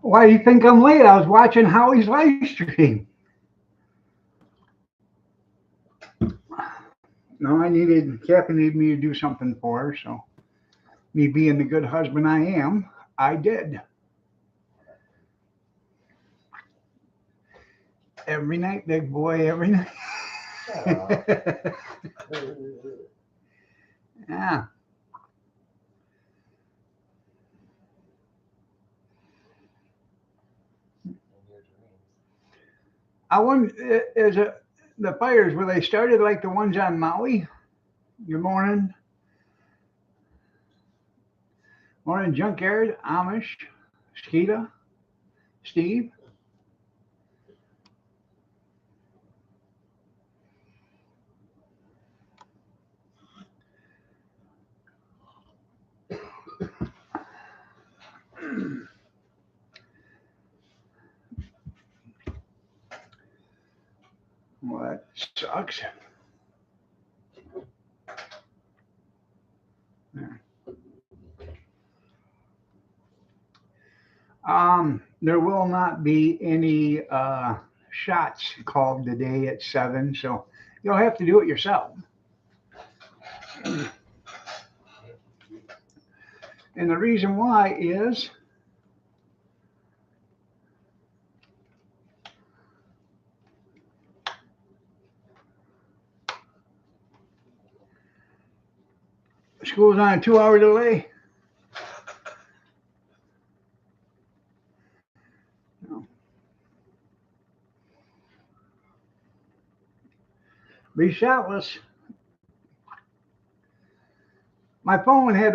Why do you think I'm late? I was watching Howie's live stream. No, Kathy needed me to do something for her, so me being the good husband I am, I did. Every night, big boy, every night. Yeah. I wonder, is it the fires where they started like the ones on Maui? Good morning. Morning, Junkyard, Amish, Skeeta, Steve. What sucks? There will not be any shots called today at 7, so you'll have to do it yourself. And the reason why is school's on a 2 hour delay. Be shotless. My phone had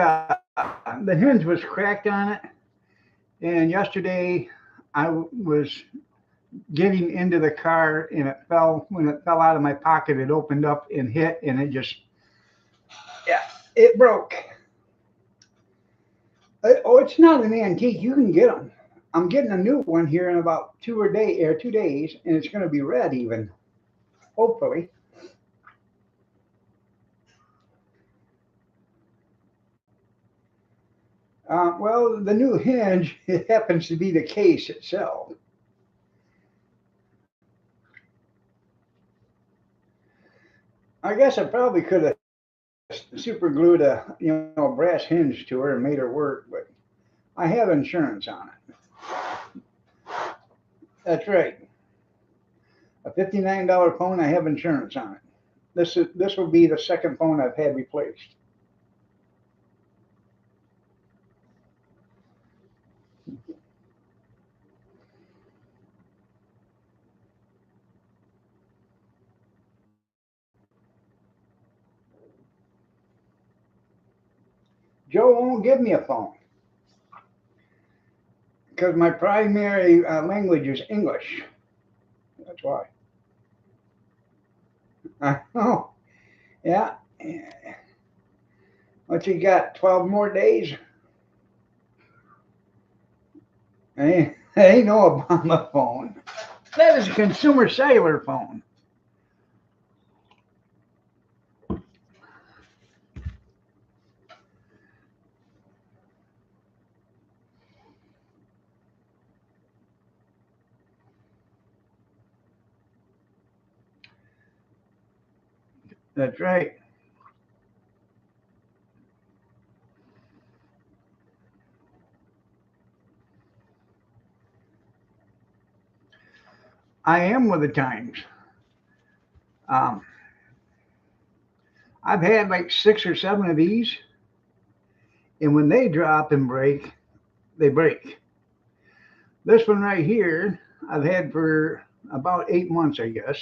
the hinge was cracked on it, and yesterday I was getting into the car and it fell. When it fell out of my pocket, it opened up and hit, and it just, yeah, it broke. Oh, it's not an antique. You can get them. I'm getting a new one here in about 2 days, and it's going to be red even. Hopefully. Well, the new hinge, it happens to be the case itself. I guess I probably could have super glued a brass hinge to her and made her work, but I have insurance on it. That's right. A $59 phone. I have insurance on it. This will be the second phone I've had replaced. Joe won't give me a phone because my primary language is English. That's why. Oh, yeah. What you got? 12 more days? Ain't no Obama phone. That is a consumer cellular phone. That's right. I am with the times. Um, I've had like 6 or 7 of these, and when they drop and break, they break. This one right here, I've had for about 8 months, I guess.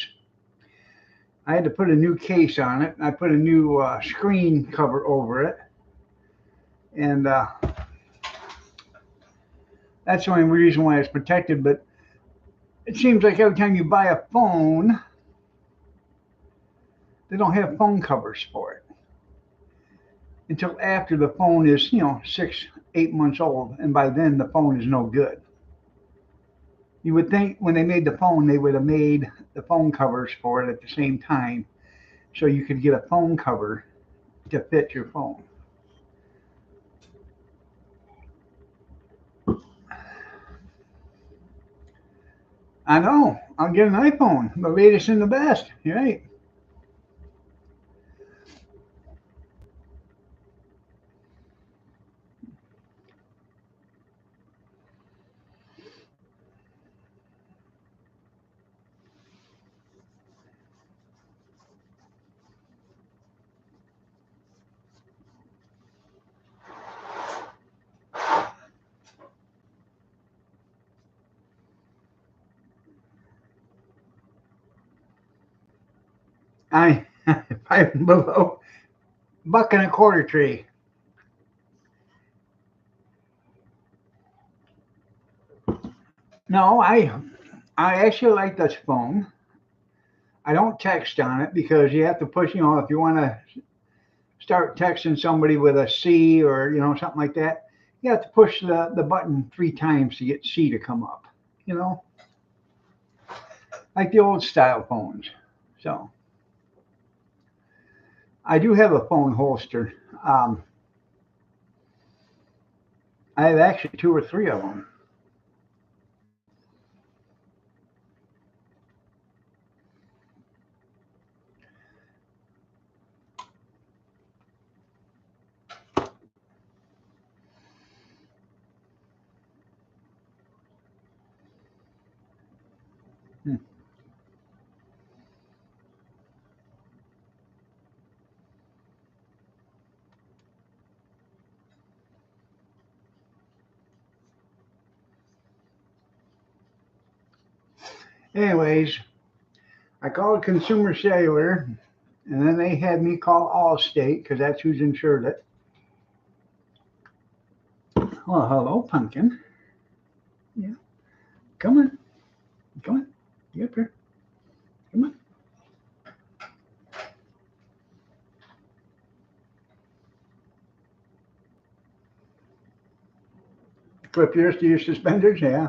I had to put a new case on it. I put a new screen cover over it, and that's the only reason why it's protected. But it seems like every time you buy a phone, they don't have phone covers for it until after the phone is, 6, 8 months old, and by then the phone is no good. You would think when they made the phone, they would have made the phone covers for it at the same time, so you could get a phone cover to fit your phone. I know. I'll get an iPhone. The latest and the best. You're right. I five and below. Buck and a quarter tree. No, I actually like this phone. I don't text on it because you have to push. If you want to start texting somebody with a C or something like that, you have to push the button 3 times to get C to come up. You know, like the old style phones. So I do have a phone holster. Um, I have actually 2 or 3 of them. Hmm. Anyways, I called Consumer Cellular, and then they had me call Allstate because that's who's insured it. Well, hello, pumpkin. Yeah, come on, come on, get up here, come on. Clip yours to your suspenders, yeah.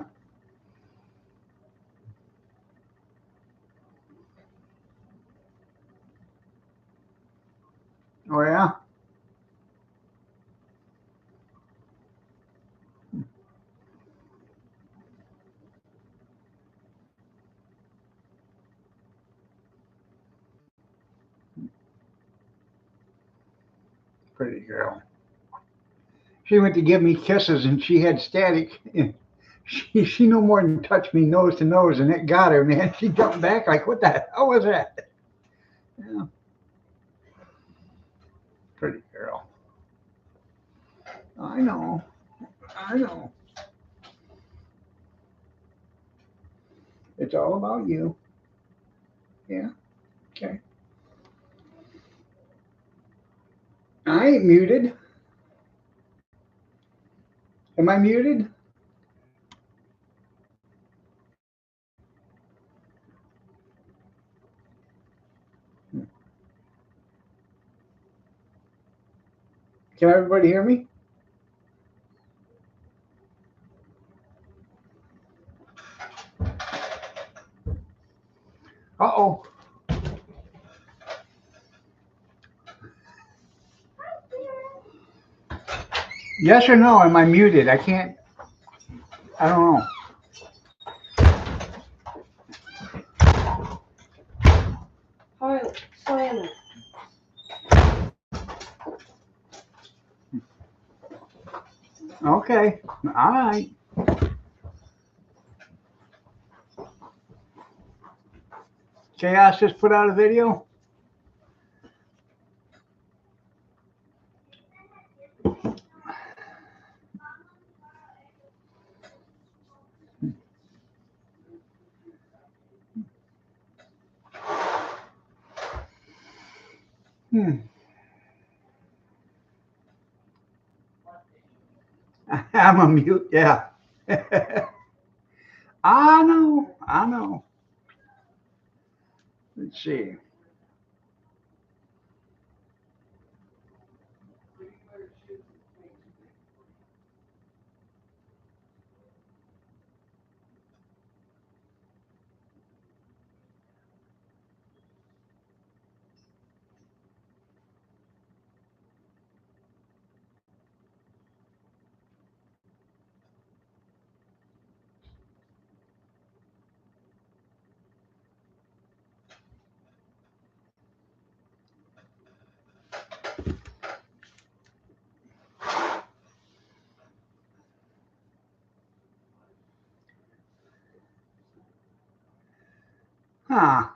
Oh yeah, pretty girl. She went to give me kisses and she had static. And she no more than touched me nose to nose, and it got her, man. She jumped back like, what the hell was that? Yeah, pretty girl. I know, I know. It's all about you. Yeah, okay. I ain't muted. Am I muted? Can everybody hear me? Uh oh. Yes or no? Am I muted? I can't. I don't know. Hi, slam it. Okay. All right. Chaos just put out a video. Hmm. I'm a mute. Yeah. I know. I know. Let's see. Huh.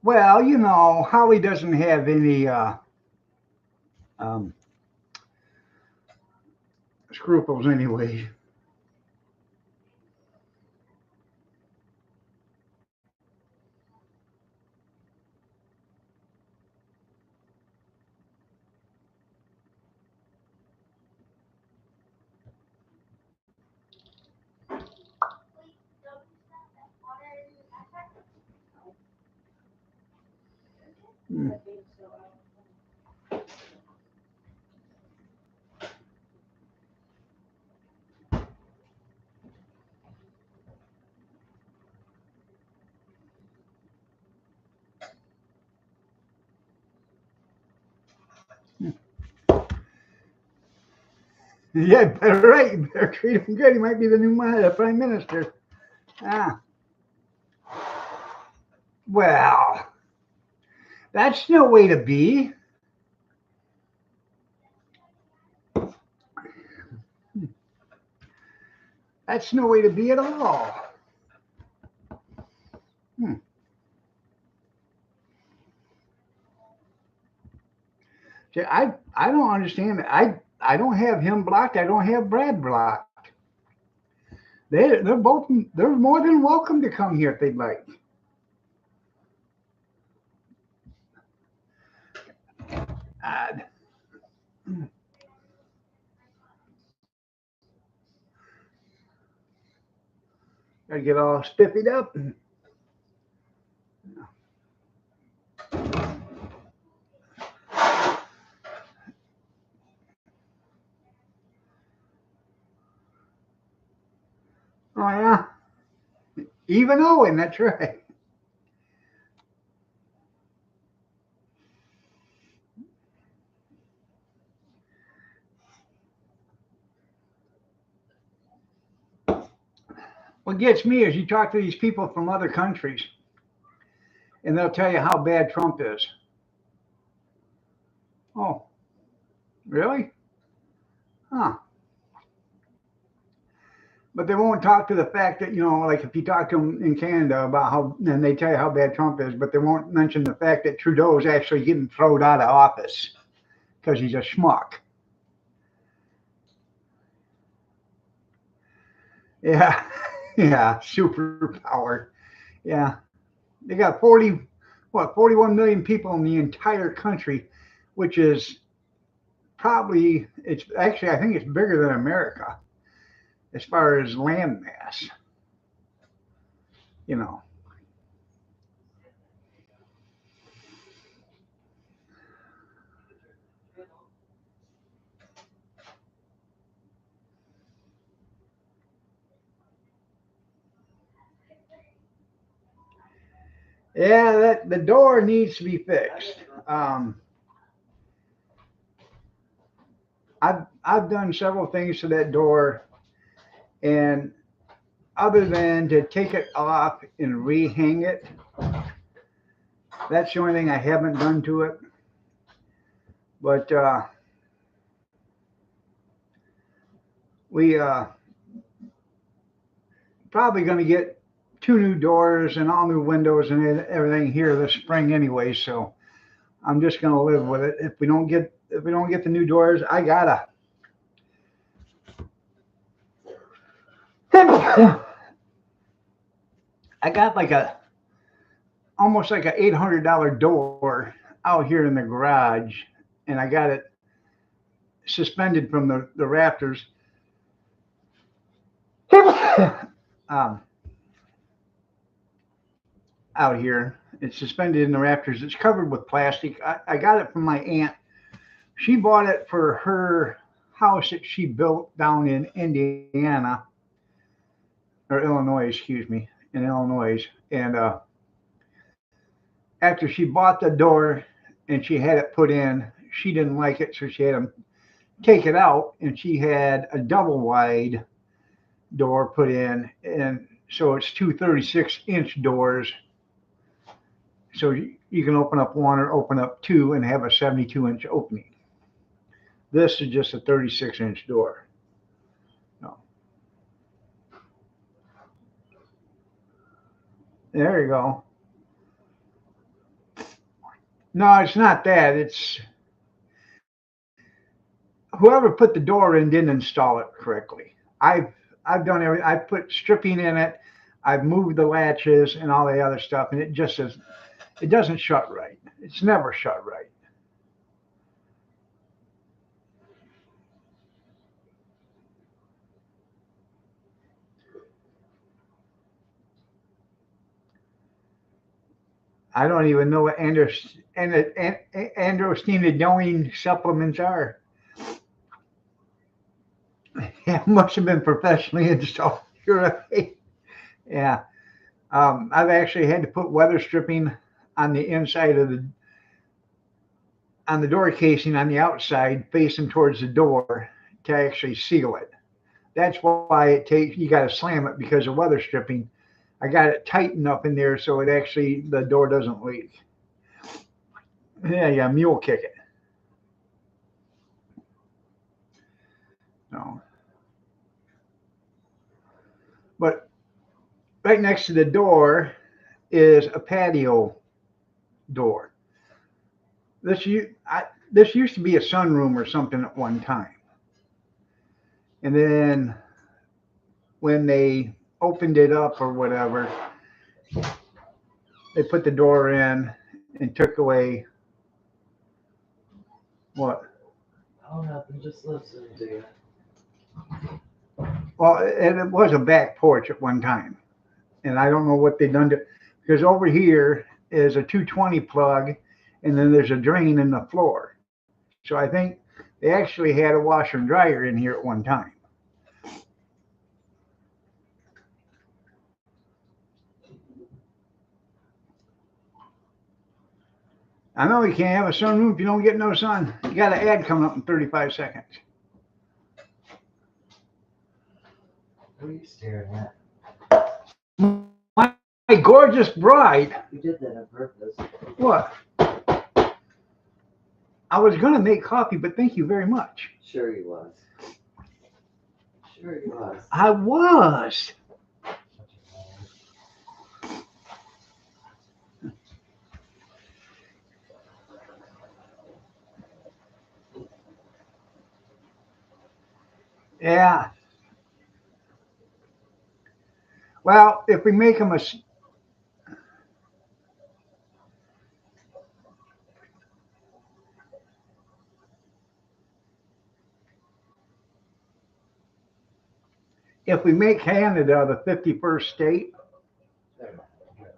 Well, you know, Holly doesn't have any um, scruples anyway. Hmm. I think so. Yeah, better right. You better treat him good. He might be the new prime minister. Ah, well, that's no way to be. That's no way to be at all. Hmm. See, I don't understand it. I don't have him blocked. I don't have Brad blocked. They're more than welcome to come here if they'd like. Uh, Gotta get all spiffied up. Oh yeah, even Owen. That's right. What gets me is you talk to these people from other countries, and they'll tell you how bad Trump is. Oh, really? Huh. But they won't talk to the fact that, you know, like if you talk to them in Canada about how, and they tell you how bad Trump is, but they won't mention the fact that Trudeau is actually getting thrown out of office because he's a schmuck. Yeah, yeah, superpower. Yeah, they got 41 million people in the entire country, which is probably, it's actually, I think it's bigger than America as far as land mass, you know. Yeah, that the door needs to be fixed. I've done several things to that door, and other than to take it off and rehang it, that's the only thing I haven't done to it. But we probably going to get two new doors and all new windows and everything here this spring anyway. So I'm just going to live with it. If we don't get the new doors, I gotta. I got like a almost like a $800 door out here in the garage, and I got it suspended from the rafters. um, Out here. It's suspended in the rafters. It's covered with plastic. I got it from my aunt. She bought it for her house that she built down in Indiana or Illinois, excuse me, in Illinois. And after she bought the door and she had it put in, she didn't like it, so she had to take it out, and she had a double wide door put in, and so it's two 36-inch doors. So you can open up one or open up two and have a 72-inch opening. This is just a 36-inch door. No. There you go. No, it's not that. It's whoever put the door in didn't install it correctly. I've done everything. I put stripping in it. I've moved the latches and all the other stuff, and it just is. It doesn't shut right. It's never shut right. I don't even know what androstenedione supplements are. Yeah, must have been professionally installed. You're right. Yeah. I've actually had to put weather stripping on the inside of the on the door casing on the outside, facing towards the door, to actually seal it. That's why it takes. You got to slam it because of weather stripping. I got it tightened up in there so it actually the door doesn't leak. Yeah, yeah, mule kick it. No, but right next to the door is a patio door. This used to be a sunroom or something at one time, and then when they opened it up or whatever, they put the door in and took away what? Oh, nothing, just listening to you. Well, and it was a back porch at one time, and I don't know what they done to because over here is a 220 plug, and then there's a drain in the floor. So I think they actually had a washer and dryer in here at one time. I know you can't have a sunroof if you don't get no sun. You got an ad coming up in 35 seconds. What are you staring at? My gorgeous bride. You did that on purpose. What? I was gonna make coffee, but thank you very much. Sure he was. Sure he was. I was. Yeah. Well, if we make them if we make Canada the 51st state, They're not gonna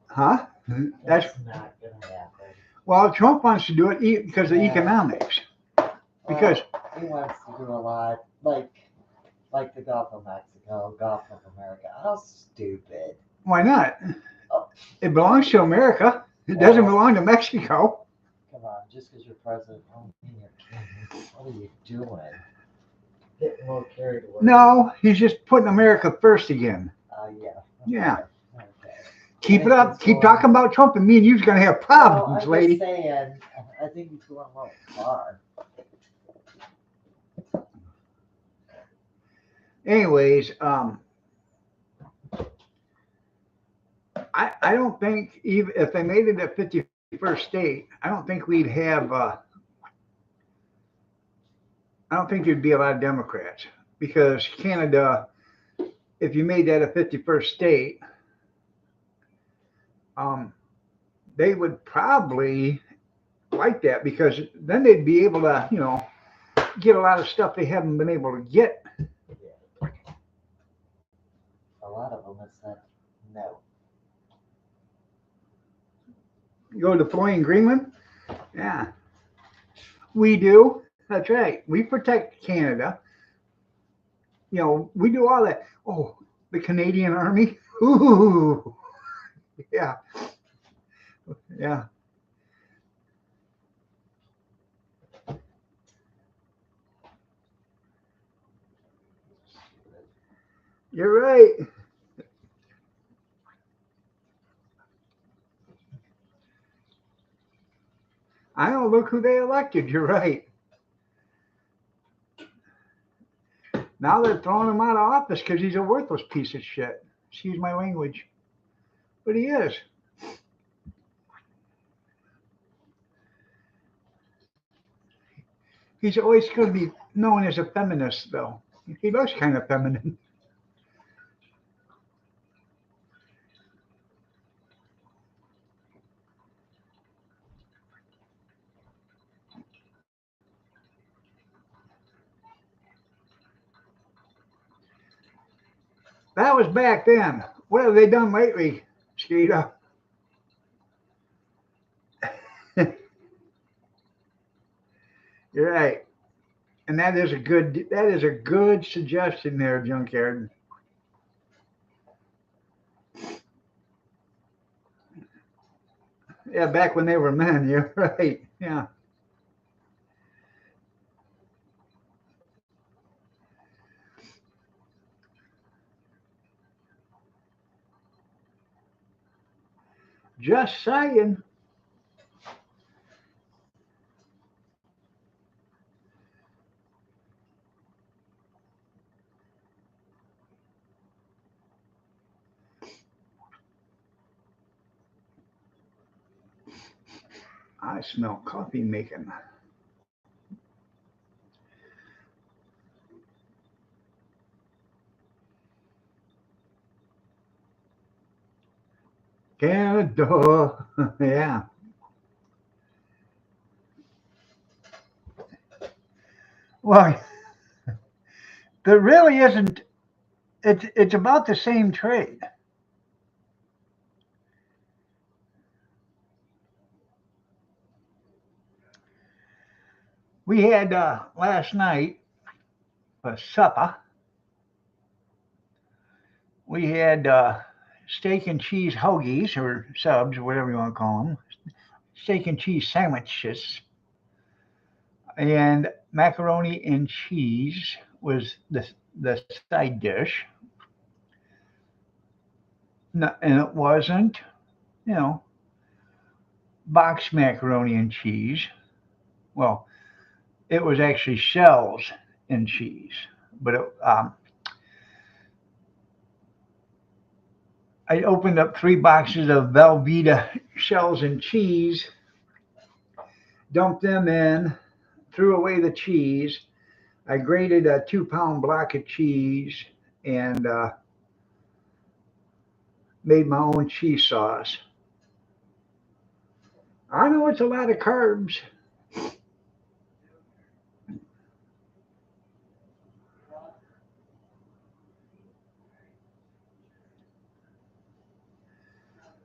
huh? do that. That's That's not gonna happen. well, Trump wants to do it because of Yeah. economics. Because He wants to do a lot, like the Gulf of Mexico, Gulf of America. How stupid. why not? Oh. It belongs to America. It doesn't belong to Mexico. Come on, just because you're president, don't mean you're king. What are you doing? Getting a little carried away. No, he's just putting America first again. Yeah. Yeah. Okay. Keep it up. Keep talking about Trump, and me and you's gonna have problems, I'm lady. just saying, I think he's going a little far. Anyways, I don't think even if they made it a 51st state, I don't think we'd have. I don't think there'd be a lot of Democrats because Canada, if you made that a 51st state, they would probably like that because then they'd be able to, get a lot of stuff they haven't been able to get. A lot of them have said no. Go deploy in Greenland? Yeah. We do. That's right. We protect Canada. We do all that. Oh, the Canadian Army? Ooh. Yeah. Yeah. You're right. I don't look who they elected. You're right. Now they're throwing him out of office because he's a worthless piece of shit. Excuse my language. But he is. He's always going to be known as a feminist, though. He looks kind of feminine. That was back then. What have they done lately, Skeeta? You're right. And that is a good suggestion there, Junkyard. Yeah, back when they were men, you're right. Yeah. Just saying. I smell coffee making. Canada. Yeah. Well, there really isn't. It's about the same trade. We had last night for supper. We had steak and cheese hoagies or subs, or whatever you want to call them. Steak and cheese sandwiches, and macaroni and cheese was the side dish. No, and it wasn't, you know, box macaroni and cheese. Well, it was actually shells and cheese. But I opened up 3 boxes of Velveeta shells and cheese, dumped them in, threw away the cheese. I grated a 2 pound block of cheese and made my own cheese sauce. I know it's a lot of carbs.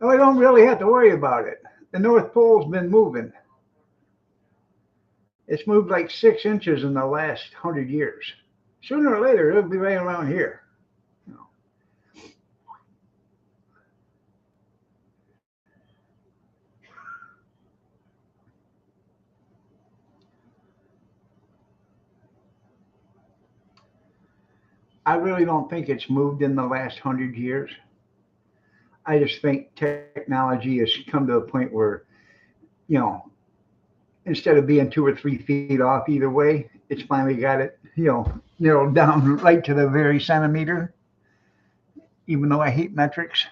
I don't really have to worry about it. The North Pole's been moving. It's moved like 6 inches in the last 100 years. Sooner or later, it'll be right around here. I really don't think it's moved in the last 100 years. I just think technology has come to a point where, you know, instead of being 2 or 3 feet off either way, it's finally got it, narrowed down right to the very centimeter, even though I hate metrics.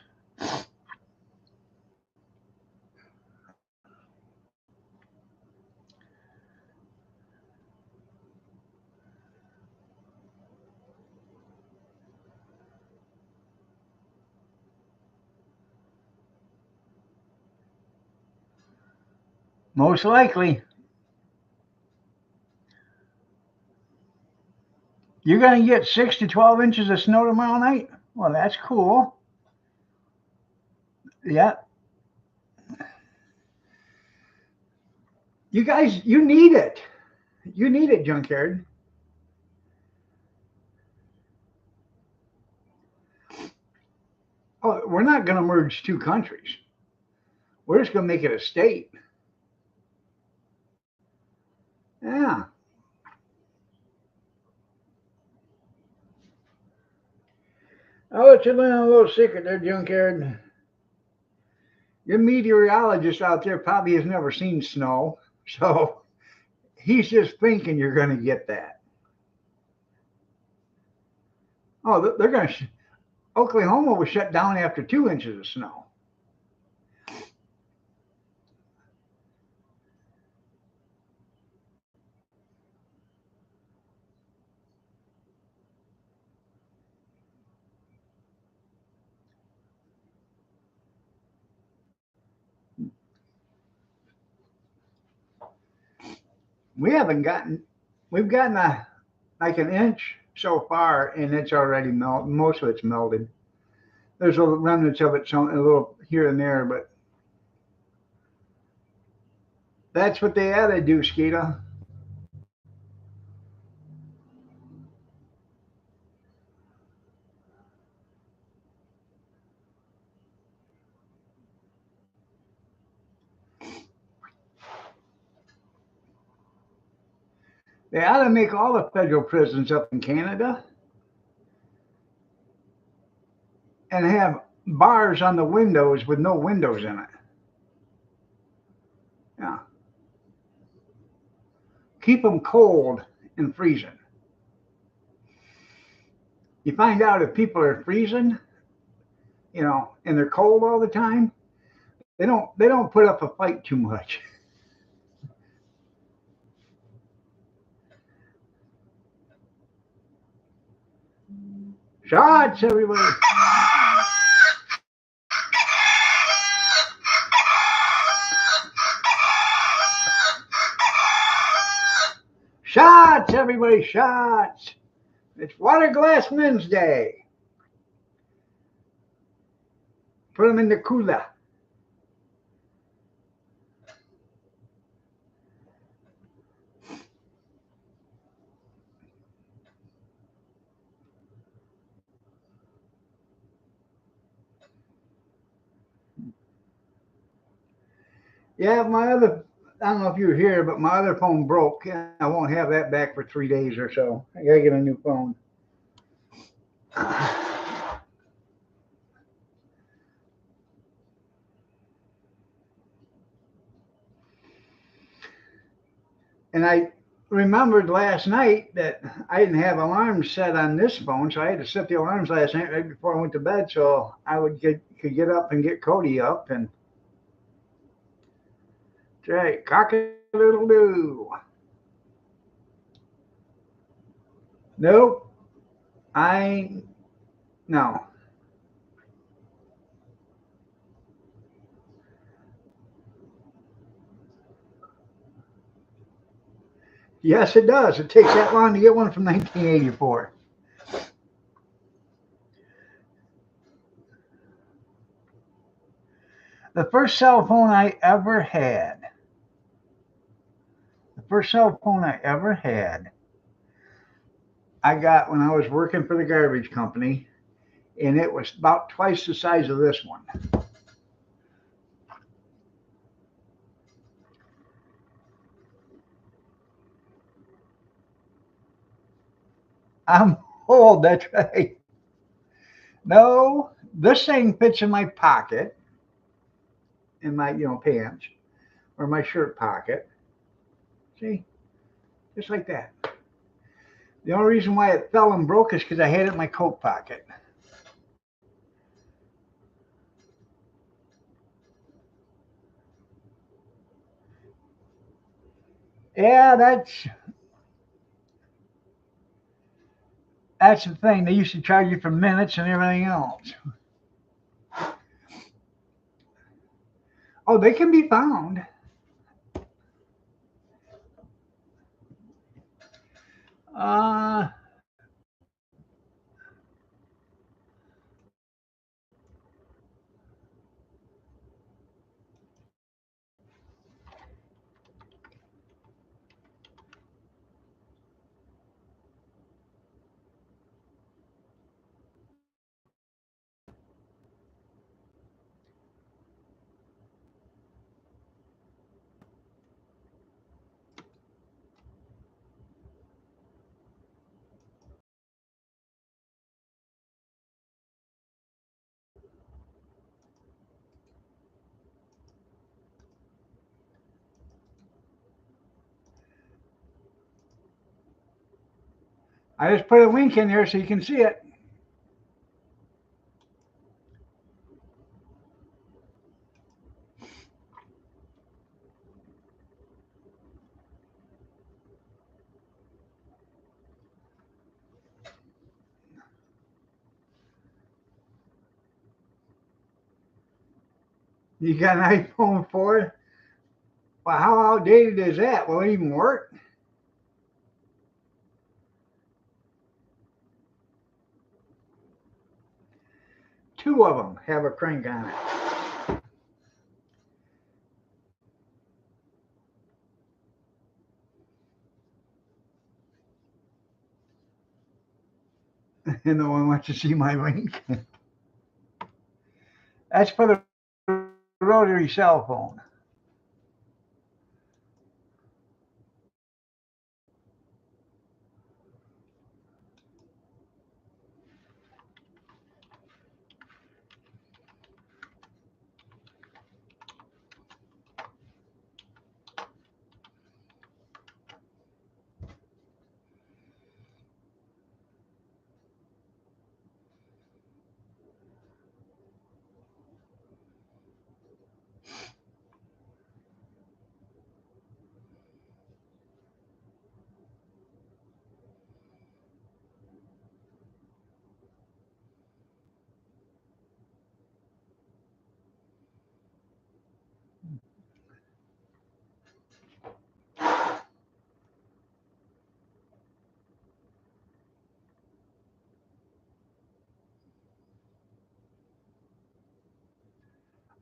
Most likely, you're going to get 6 to 12 inches of snow tomorrow night. Well, that's cool. Yeah. You guys, you need it. You need it, Junkyard. Oh, we're not going to merge 2 countries. We're just going to make it a state. Yeah. I'll let you learn a little secret there, Junkyard. Your meteorologist out there probably has never seen snow, so he's just thinking you're going to get that. Oh, they're going to. Oklahoma was shut down after 2 inches of snow. We haven't gotten, we've gotten like an inch so far, and it's already melted. Most of it's melted. There's little remnants of it, so a little here and there, but that's what they ought to do, Skeeta. They ought to make all the federal prisons up in Canada and have bars on the windows with no windows in it. Yeah. Keep them cold and freezing. You find out if people are freezing, and they're cold all the time, they don't put up a fight too much. Shots, everybody. Shots, everybody, shots. It's Water Glass Wednesday. Put them in the cooler. Yeah, I don't know if you were here, but my other phone broke. I won't have that back for 3 days or so. I gotta get a new phone. And I remembered last night that I didn't have alarms set on this phone, so I had to set the alarms last night right before I went to bed, so I could get up and get Cody up, and that's right, cock a doodle doo. Nope, I no. Yes, it does. It takes that long to get one from 1984. The first cell phone I ever had, the first cell phone I ever had, I got when I was working for the garbage company, and it was about twice the size of this one. I'm old, that's right. No, this thing fits in my pocket, in my pants, or my shirt pocket. See, just like that. The only reason why it fell and broke is because I had it in my coat pocket. Yeah, that's the thing. They used to charge you for minutes and everything else. Oh, they can be found. Uh, I just put a link in there so you can see it. You got an iPhone 4? Well, how outdated is that? Will it even work? Two of them have a crank on it. And no one wants to see my link. That's for the rotary cell phone.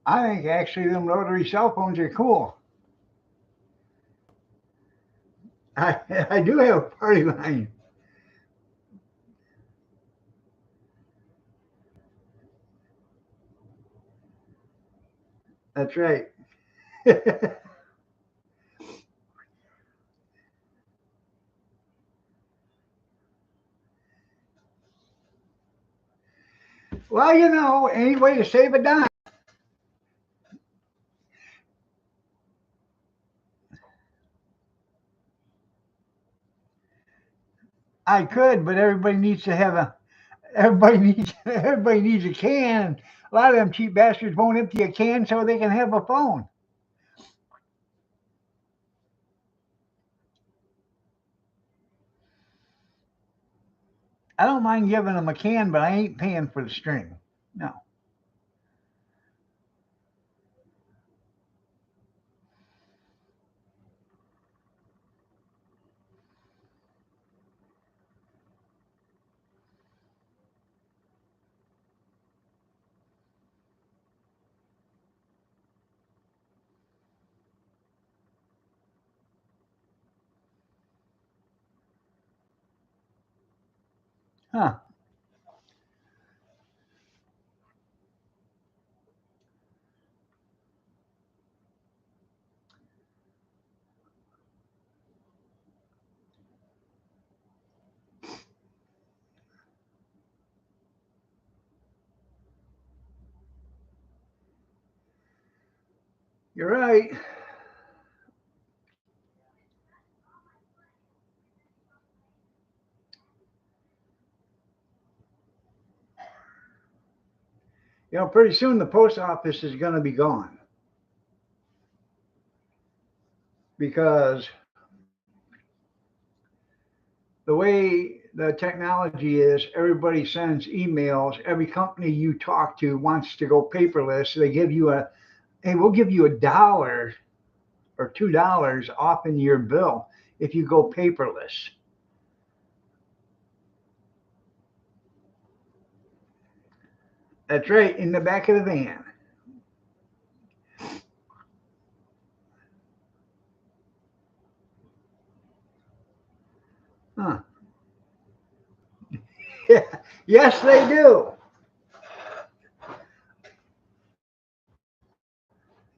I think actually them rotary cell phones are cool. I do have a party line. That's right. Well, any way to save a dime. I could, but everybody needs a can. A lot of them cheap bastards won't empty a can so they can have a phone. I don't mind giving them a can, but I ain't paying for the string. No. Huh. You're right. Pretty soon the post office is going to be gone because the way the technology is, everybody sends emails. Every company you talk to wants to go paperless. They give you hey, we'll give you $1 or $2 off in your bill if you go paperless. That's right, in the back of the van. Huh. Yeah. Yes, they do.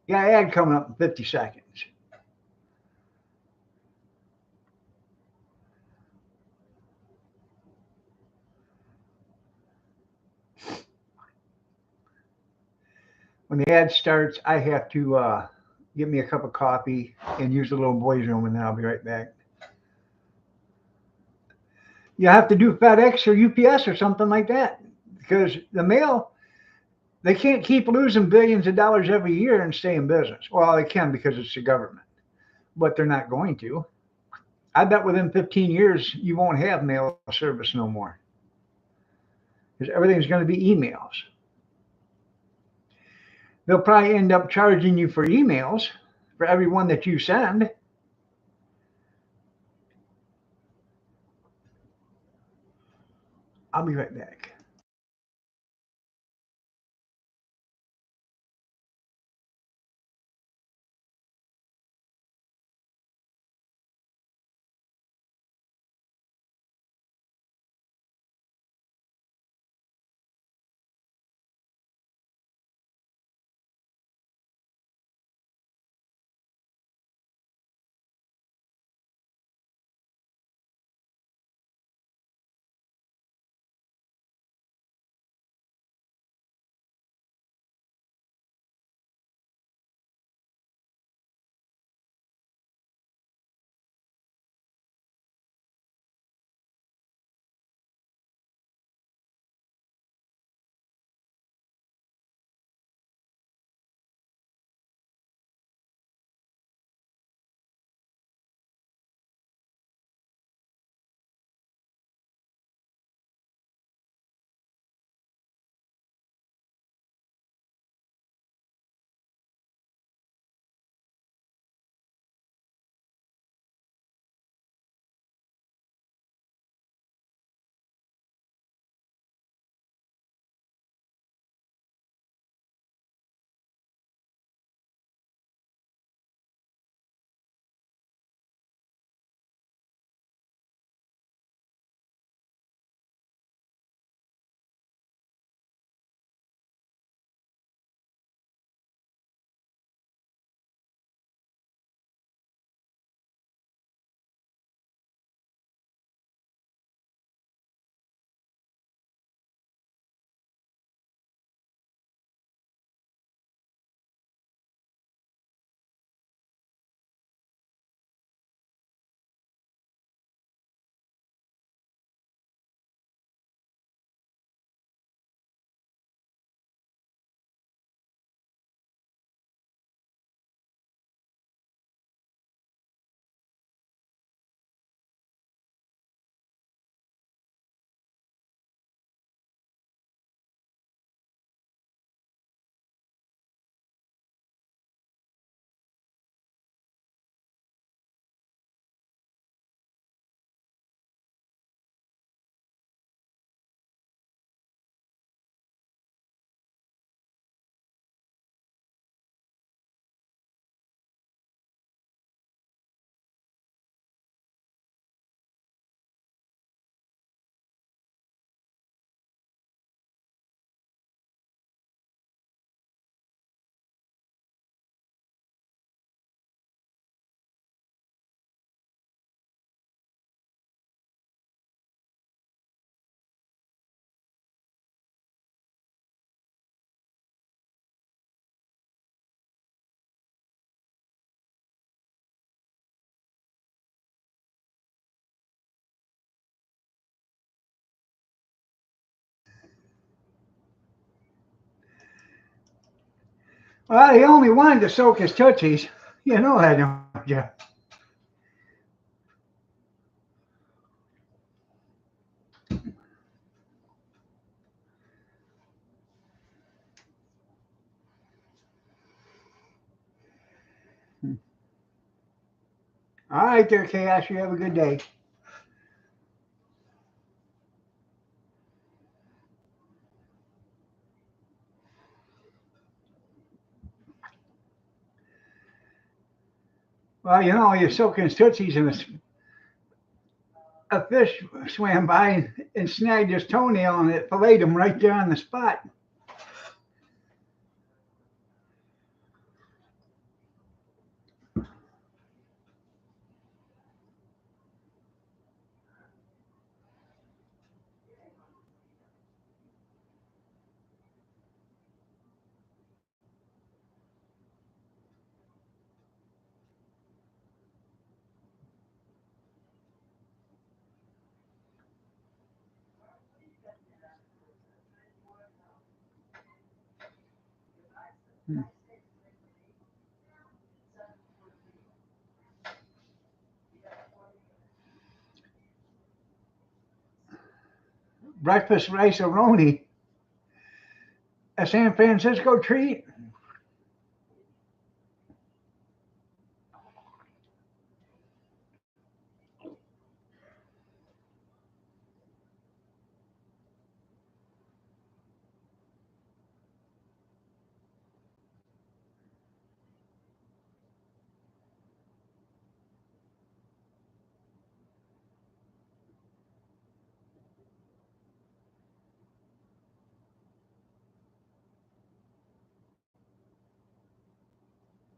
Yeah, ad coming up in 50 seconds. When the ad starts, I have to get me a cup of coffee and use the little boys' room, and then I'll be right back. You have to do FedEx or UPS or something like that because the mail, they can't keep losing billions of dollars every year and stay in business. Well, they can because it's the government, but they're not going to. I bet within 15 years you won't have mail service no more because everything's going to be emails. They'll probably end up charging you for emails for every one that you send. I'll be right back. Well, he only wanted to soak his tootsies. You know that, don't you? All right, there, Chaos. You have a good day. Well, you know, you're soaking his tootsies, and a fish swam by and snagged his toenail, and it filleted him right there on the spot. Breakfast rice aroni, a San Francisco treat.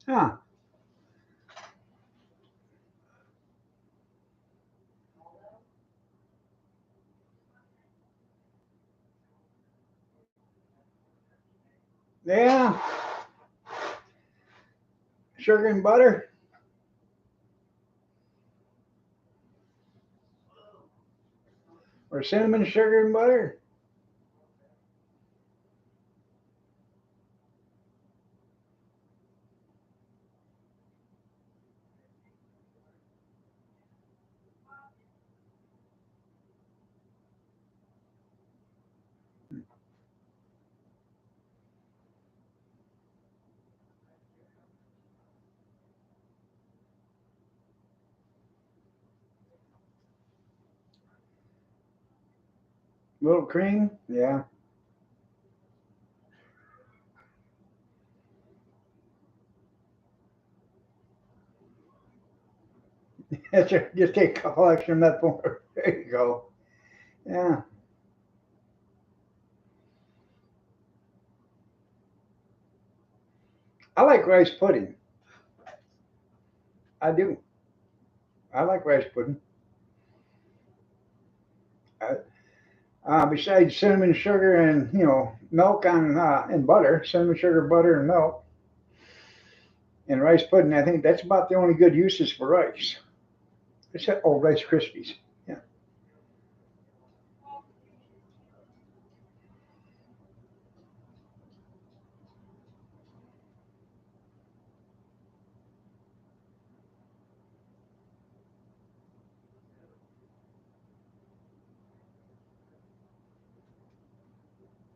Huh. Yeah. Sugar and butter, or cinnamon sugar and butter. Little cream. Yeah. Just take a couple extra metformin. There you go. Yeah. I like rice pudding. I do. I like rice pudding. I, besides cinnamon sugar and milk on and butter, cinnamon sugar, butter, and milk, and rice pudding. I think that's about the only good uses for rice. Except Rice Krispies. Yeah.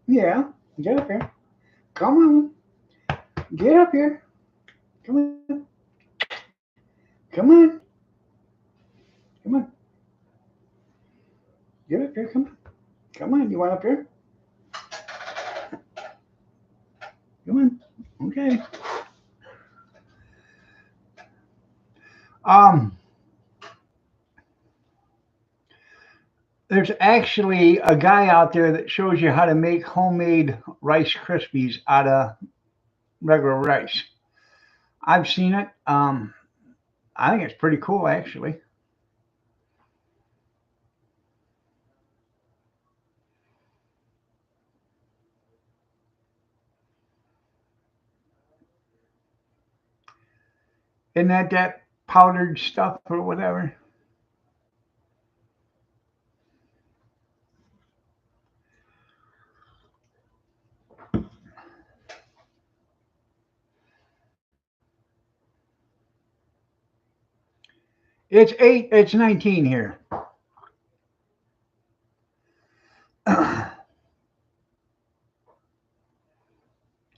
Yeah. Get up here. Come on. Get up here. Come on. Come on. Come on. Get up here. Come on. Come on. You want up here? Come on. Okay. Um, there's actually a guy out there that shows you how to make homemade Rice Krispies out of regular rice. I've seen it. I think it's pretty cool, actually. Isn't that powdered stuff or whatever? It's 19 here.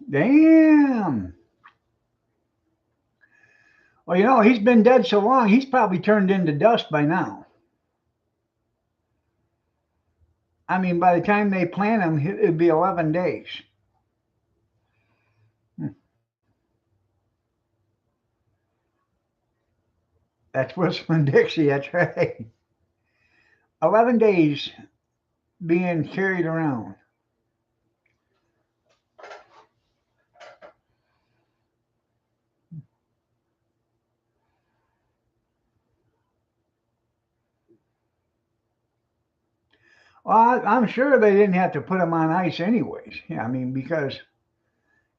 Damn. Well, he's been dead so long, he's probably turned into dust by now. I mean, by the time they plant him, it'd be 11 days. That's Whistling Dixie, that's right. 11 days being carried around. Well, I'm sure they didn't have to put him on ice anyways. Yeah, I mean, because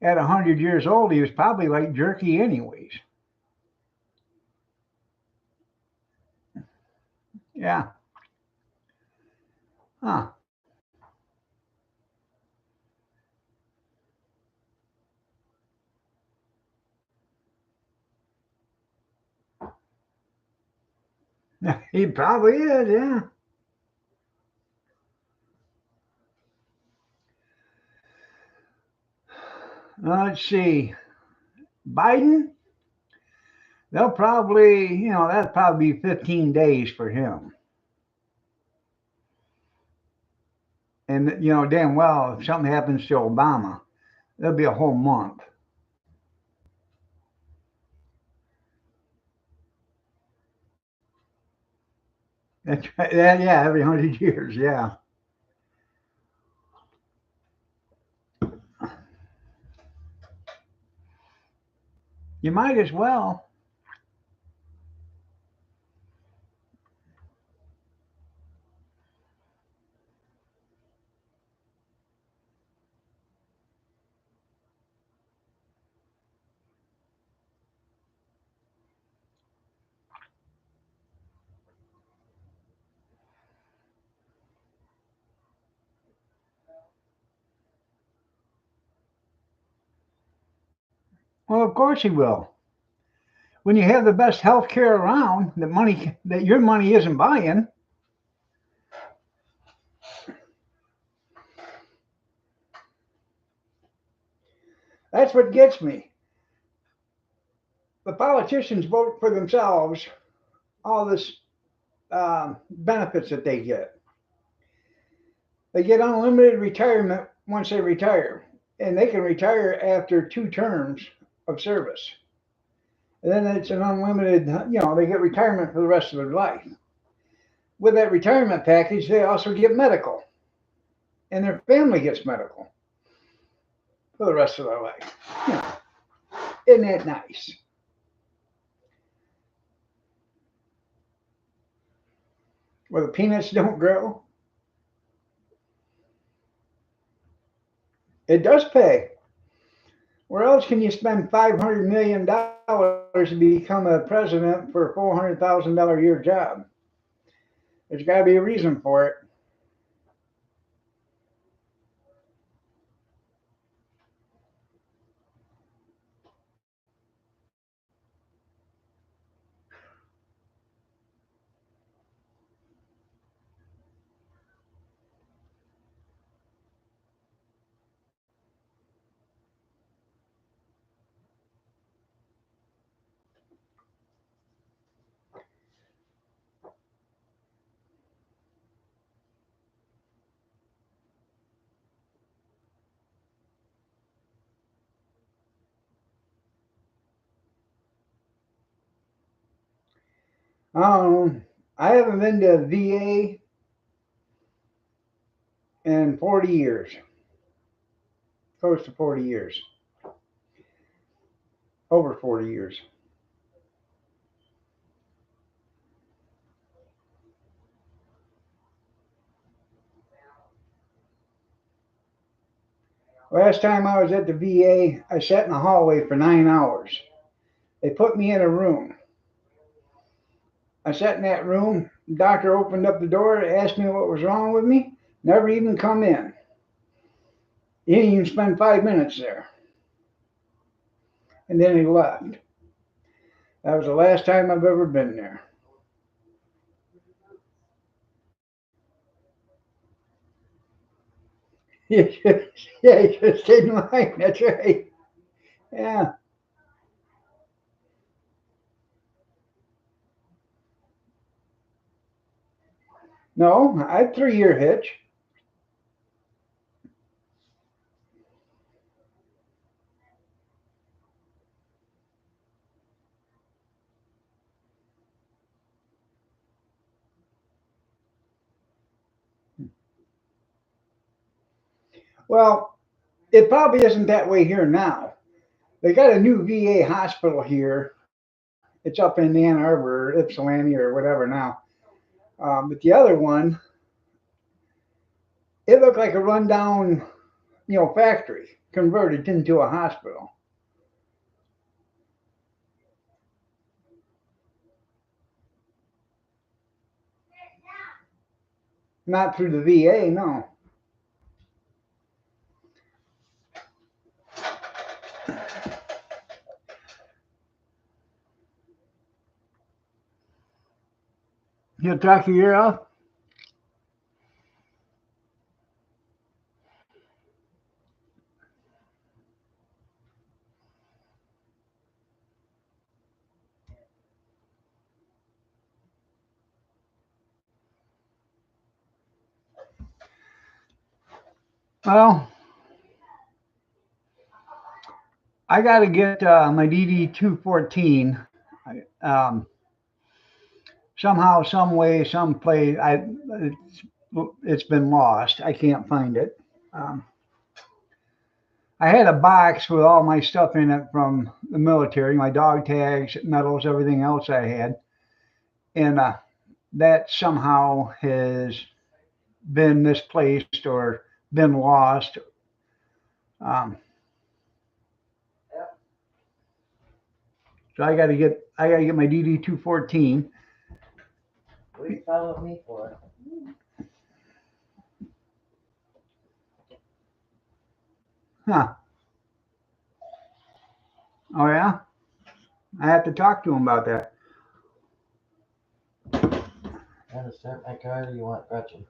at 100 years old, he was probably like jerky anyways. Yeah. Huh. He probably is, yeah. Let's see. Biden, they'll probably, that'll probably be 15 days for him. And, damn well, if something happens to Obama, there'll be a whole month. That's right. Yeah, every 100 years, yeah. You might as well. Well, of course he will. When you have the best health care around, the money that your money isn't buying, that's what gets me. The politicians vote for themselves, all this benefits that they get. They get unlimited retirement once they retire, and they can retire after 2 terms of service. And then it's an unlimited, they get retirement for the rest of their life. With that retirement package, they also get medical, and their family gets medical for the rest of their life. Isn't that nice? Where the peanuts don't grow. It does pay. Where else can you spend $500 million to become a president for a $400,000 a year job? There's got to be a reason for it. I haven't been to VA in 40 years, close to 40 years, over 40 years. Last time I was at the VA, I sat in the hallway for 9 hours. They put me in a room. I sat in that room. The doctor opened up the door, asked me what was wrong with me. Never even come in. He didn't even spend 5 minutes there. And then he left. That was the last time I've ever been there. Yeah, you just stayed in line. That's right. Yeah. No, I had 3 year hitch. Well, it probably isn't that way here now. They got a new VA hospital here. It's up in Ann Arbor, Ypsilanti, or whatever now. But the other one, it looked like a rundown, factory converted into a hospital. Not through the VA, no. You'll talk your ear off? Well, I got to get my DD 214. Um, Somehow, some way, some place, it's, it's been lost. I can't find it. Um, I had a box with all my stuff in it from the military, my dog tags, medals, everything else I had, and that somehow has been misplaced or been lost. Um, so I got to get my DD 214. What are you following me for? Huh? Oh yeah, I have to talk to him about that. You want to start my car or you want Gretchen?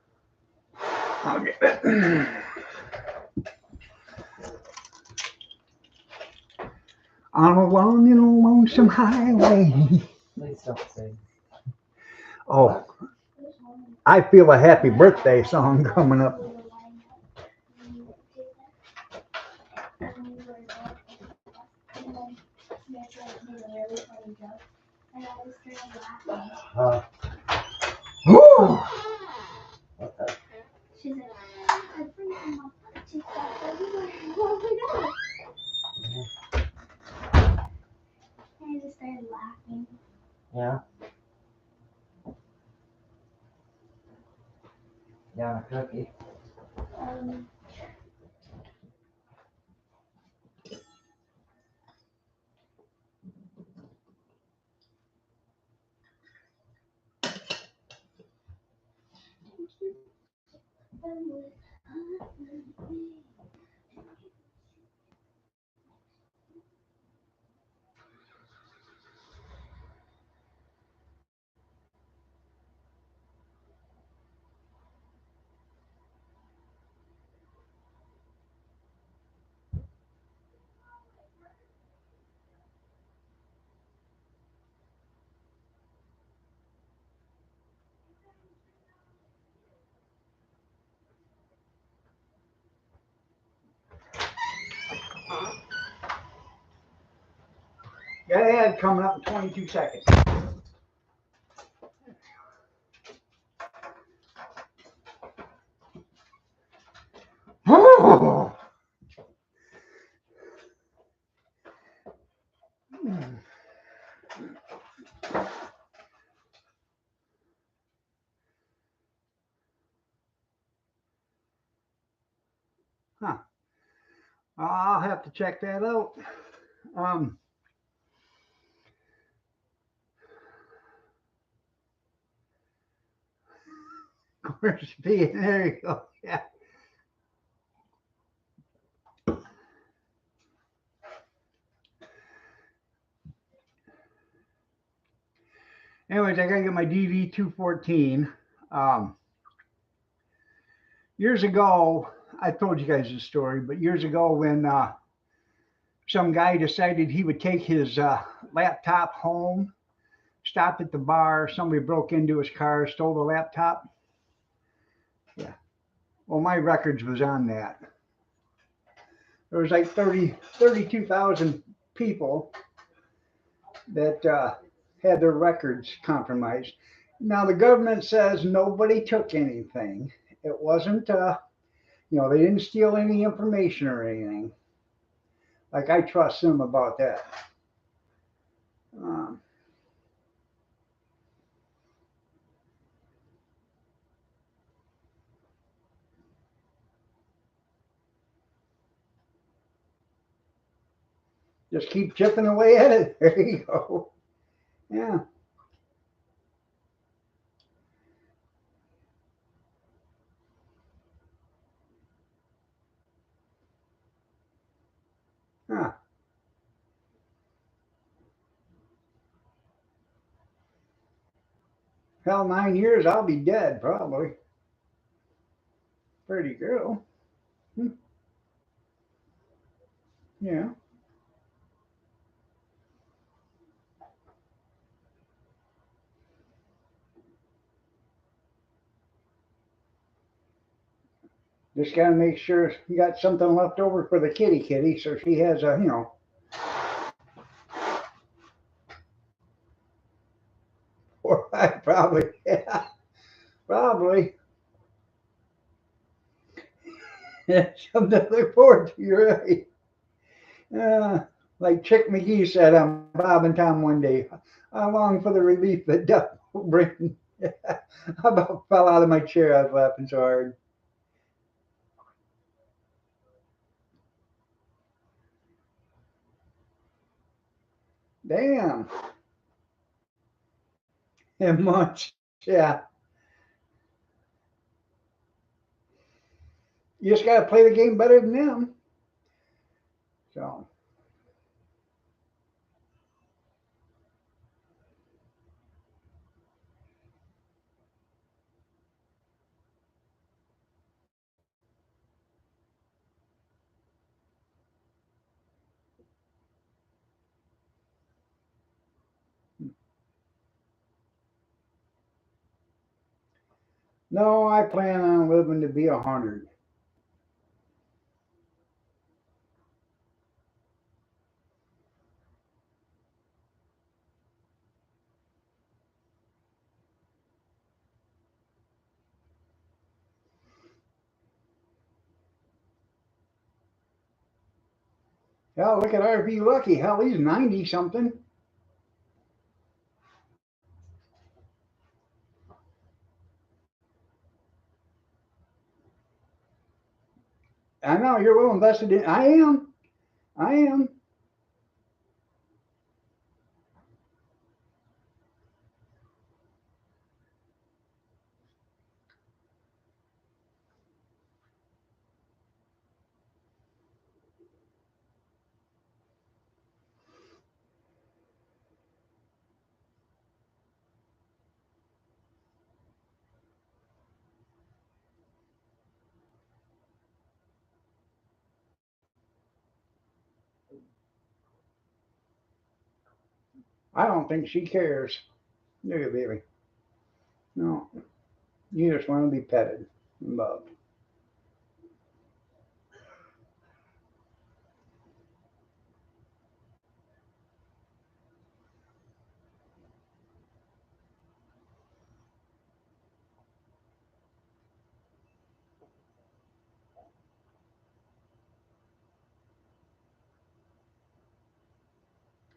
I'll get it. On a long and lonesome highway. Please don't sing. Oh, I feel a happy birthday song coming up. Uh, Woo! what the? Yeah. Yeah, a cookie. Got an ad coming up in 22 seconds. Huh. I'll have to check that out. Um, of course, there you go. Yeah. Anyways, I gotta get my DV 214. Um, Years ago, I told you guys this story, but years ago when some guy decided he would take his laptop home, stopped at the bar, somebody broke into his car, stole the laptop. Yeah. Well, my records was on that. There was like 32,000 people that had their records compromised. Now the government says nobody took anything. It wasn't, they didn't steal any information or anything. Like I trust them about that. Um, just keep chipping away at it. There you go. Yeah. Huh. Hell, 9 years, I'll be dead probably. Pretty girl. Hmm. Yeah. Just got to make sure you got something left over for the kitty, so she has a. Or I probably, yeah, probably. Yeah, something to look forward to. You're right. Like Chick McGee said on Bob and Tom one day, I long for the relief that death will bring. I about fell out of my chair. I was laughing so hard. Damn. And much. Yeah. You just got to play the game better than them. So, no, I plan on living to be 100. Hell, look at RV Lucky. Hell, he's 90 something. I know you're well invested in. I am. I am. I don't think she cares. Look at baby. No, you just want to be petted and loved.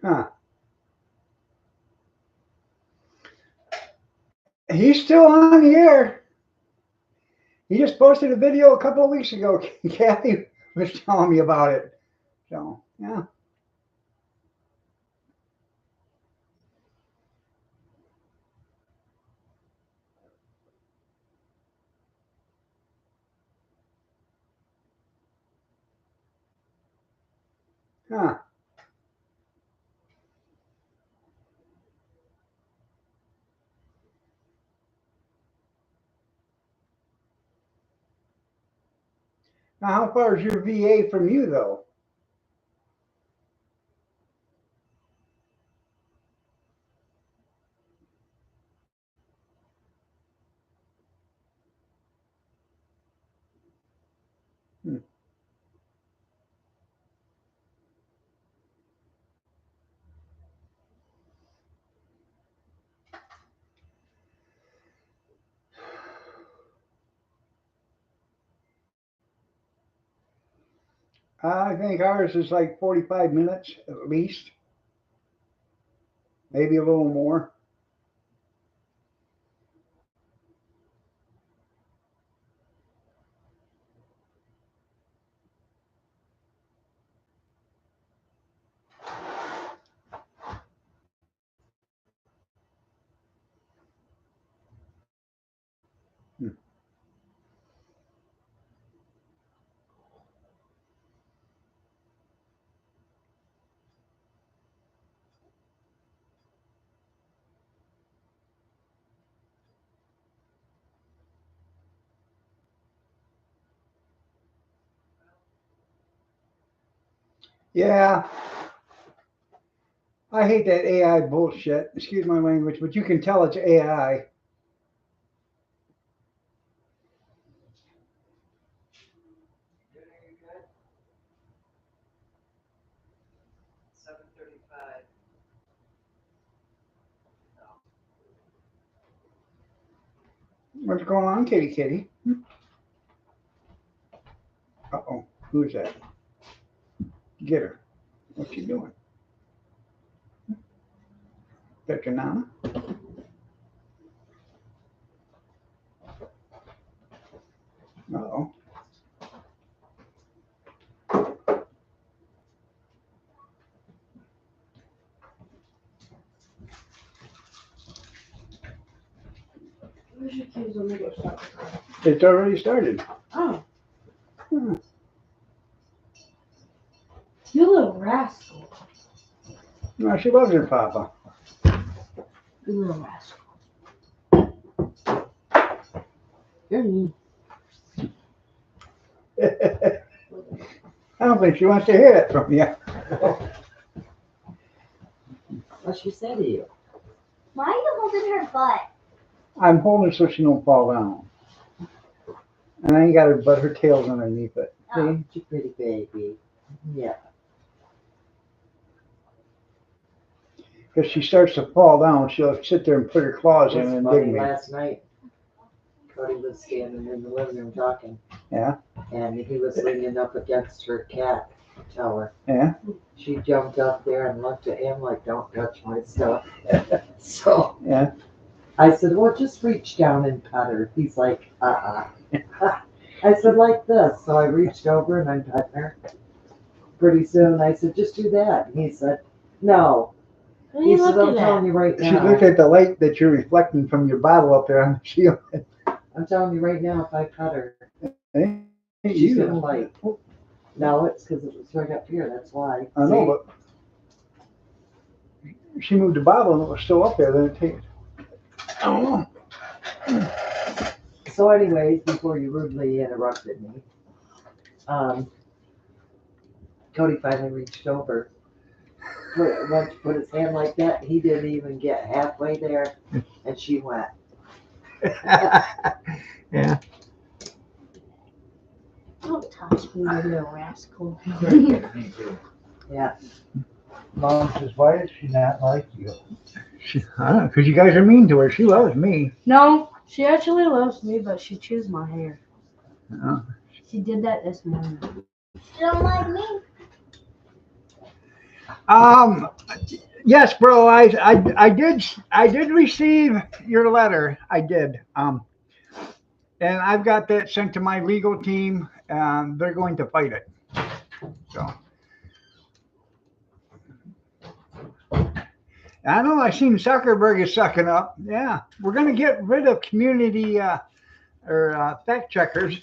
Huh. He's still on the air. He just posted a video a couple of weeks ago. Kathy was telling me about it. So, yeah. Huh. Now, how far is your VA from you, though? Hmm. I think ours is like 45 minutes at least, maybe a little more. Hmm. Yeah, I hate that AI bullshit. Excuse my language, but you can tell it's AI. What's going on, kitty kitty? Uh-oh, who's that? Get her. What's she doing? That your nana? Uh-oh. Where's your keys? Let me go start. It's already started. Oh, Hmm. you little rascal. No, she loves her papa. You little rascal. You're mean. I don't think she wants to hear that from you. What she say to you? Why are you holding her butt? I'm holding her so she don't fall down. And I ain't got her but her tail's underneath it. Oh. See, you pretty baby. Yeah. If she starts to fall down, she'll sit there and put her claws in It was and funny, dig me. last night, Cody was standing in the living room talking. Yeah. And he was leaning up against her cat tower. Yeah. She jumped up there and looked at him like, don't touch my stuff. So Yeah. I said, well, just reach down and pet her. He's like, I said, like this. So I reached over and I'm petting her. Pretty soon I said, just do that. And he said, no. What are He you said, I'm looking telling at? you right She now. looked at the light that you're reflecting from your bottle up there on the shield. I'm telling you right now, if I pet her, Hey, she's you. gonna like. No, it's because it was right up here. That's why. I know, but she moved the bottle and it was still up there. Then it takes. I don't know. So, anyways, before you rudely interrupted me, Cody finally reached over, went to put his hand like that. He didn't even get halfway there, and she went. Yeah. Don't touch me, you little rascal. Yeah. Mom says, why does she not like you? I don't know, because you guys are mean to her. She loves me. No, she actually loves me, but she chews my hair. Oh. She did that this morning. She don't like me. Yes, bro. I did receive your letter. I did. And I've got that sent to my legal team, and they're going to fight it. So. I know. I seen Zuckerberg is sucking up. Yeah, we're going to get rid of community fact checkers.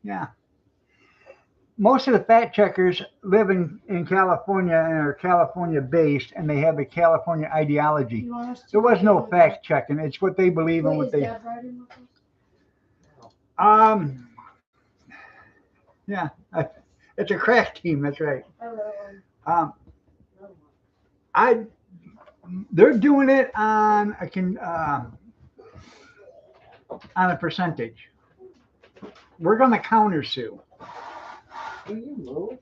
Yeah. Most of the fact checkers live in California and are California based, and they have a California ideology. You want us to There was go no with fact checking. It's what they believe and Wait, what is they. Dad riding with us? Um. Yeah, it's a crack team. That's right. Um, I they're doing it on a percentage. We're going to counter sue. Will you move?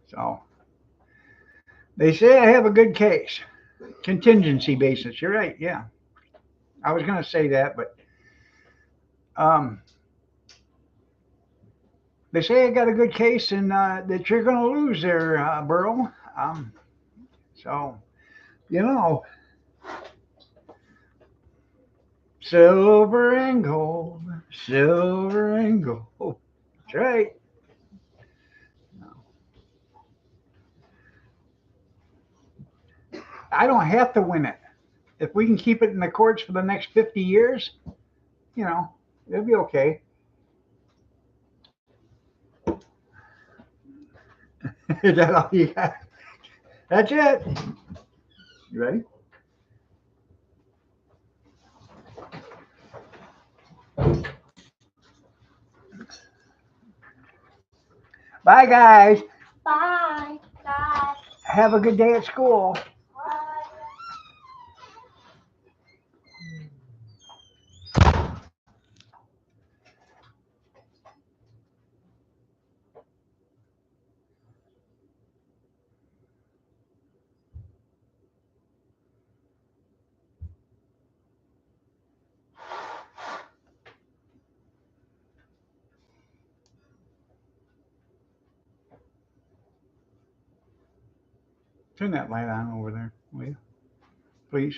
So they say I have a good case. Contingency basis. You're right. Yeah, I was going to say that, but um, they say I got a good case and that you're going to lose there, Burl. So you know, silver and gold, silver and gold. That's right. I don't have to win it. If we can keep it in the courts for the next 50 years, it'll be okay. Is that all you got? That's it. You ready? Bye, guys. Bye. Bye. Have a good day at school. Bye. Turn that light on over there, will you? Please.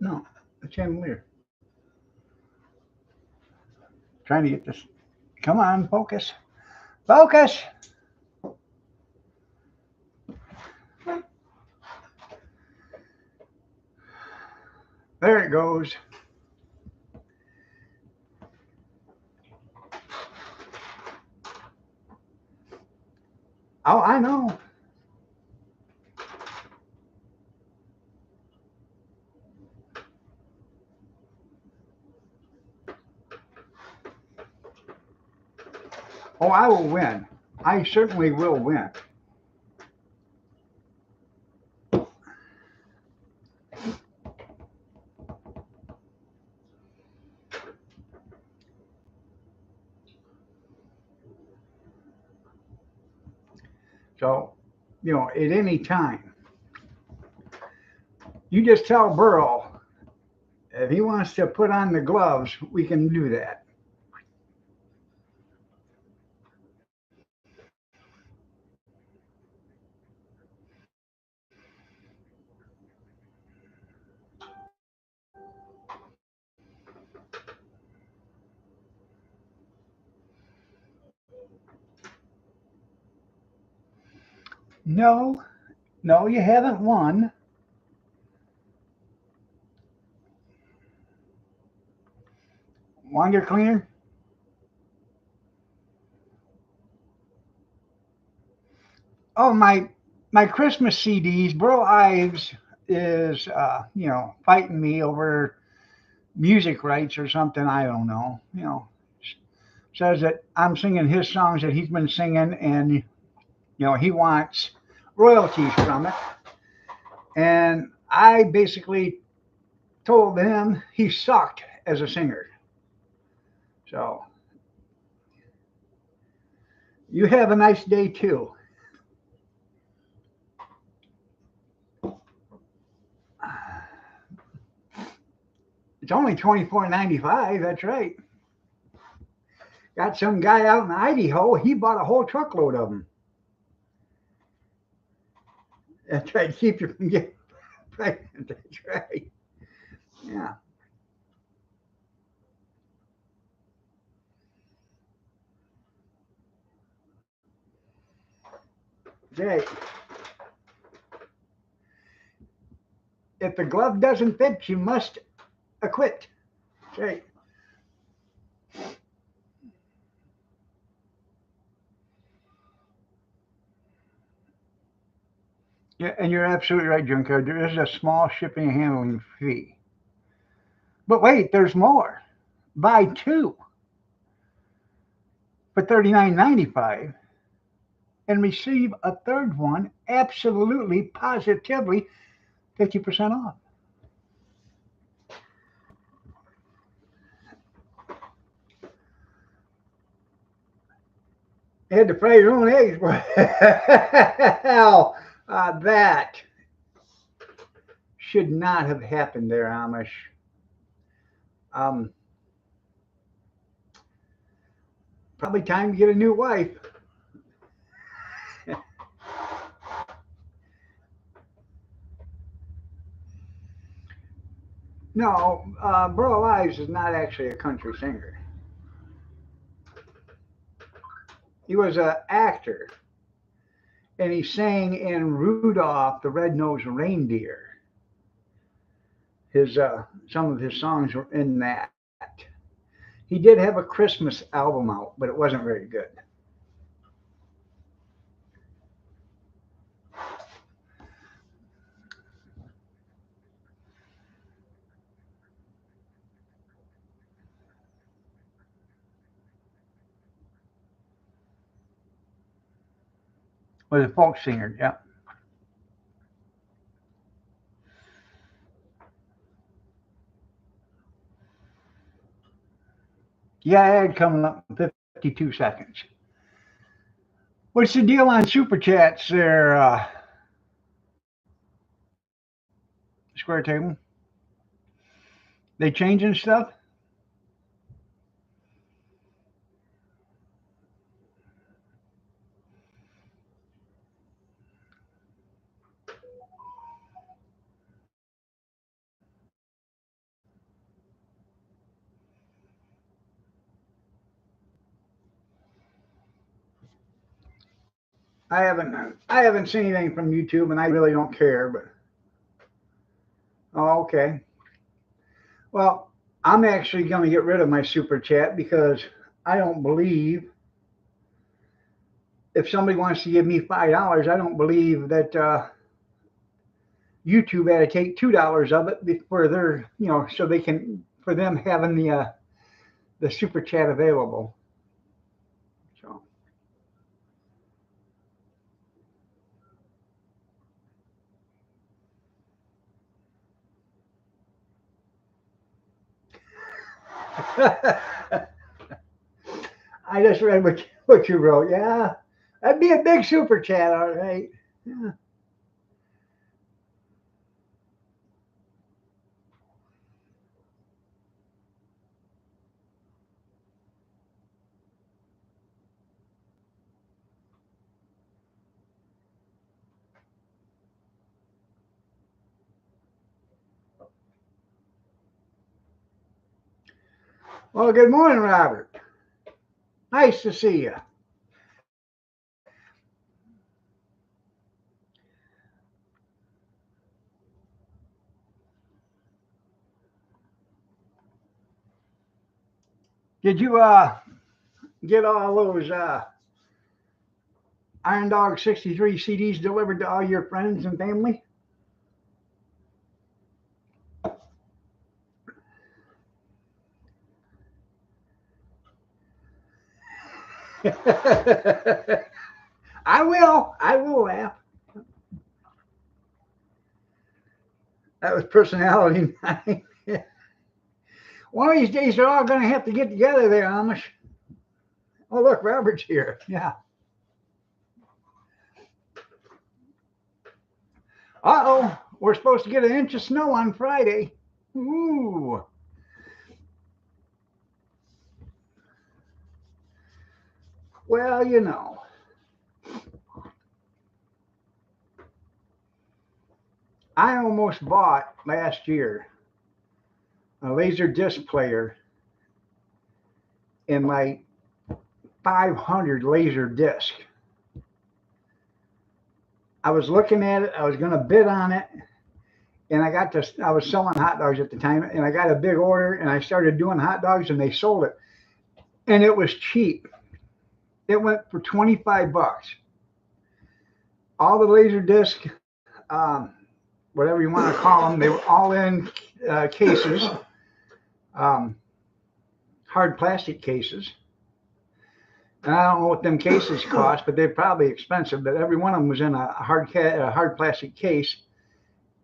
No, the chandelier. Trying to get this. Come on, focus. Focus. There it goes. Oh, I know. Oh, I will win. I certainly will win. So, at any time, you just tell Burl if he wants to put on the gloves, we can do that. No, no, you haven't won. Wander cleaner? Oh, my Christmas CDs. Burl Ives is fighting me over music rights or something. I don't know. Says that I'm singing his songs that he's been singing, and he wants royalties from it. And I basically told him he sucked as a singer. So you have a nice day too. It's only $24.95. That's right. Got some guy out in Idaho. He bought a whole truckload of them. That's right. Keep you from getting pregnant. That's right. Yeah. Okay. If the glove doesn't fit, you must acquit. Okay. Yeah, and you're absolutely right, Junkyard. There is a small shipping and handling fee. But wait, there's more. Buy two for $39.95 and receive a third one absolutely, positively 50% off. You had to fry your own eggs. Well, that should not have happened there, Amish. Um, Probably time to get a new wife. No, Burl Ives is not actually a country singer. He was an actor, and he sang in Rudolph the Red-Nosed Reindeer. His some of his songs were in that. He did have a Christmas album out, but it wasn't very good. Was a folk singer, yeah. Yeah, ad coming up in 52 seconds. What's the deal on super chats there, Square Table? They changing stuff? I haven't seen anything from YouTube, and I really don't care. But oh, okay. Well, I'm actually going to get rid of my super chat because I don't believe if somebody wants to give me $5, I don't believe that YouTube had to take $2 of it for their, so they can for them having the super chat available. So I just read what you wrote. Yeah, that'd be a big super chat, all right. Yeah. Well, good morning, Robert. Nice to see you. Did you get all those Iron Dog 63 CDs delivered to all your friends and family? I will. I will laugh. That was personality nine. One of these days, they're all going to have to get together there, Amish. Oh, look, Robert's here. Yeah. Uh-oh. We're supposed to get an inch of snow on Friday. Ooh. Well, I almost bought last year a laser disc player in my 500 laser disc. I was looking at it. I was going to bid on it. And I was selling hot dogs at the time. And I got a big order. And I started doing hot dogs. And they sold it. And it was cheap. It went for $25. All the laser disc whatever you want to call them. They were all in cases, um, hard plastic cases. And I don't know what them cases cost, but they're probably expensive. But every one of them was in a hard plastic case.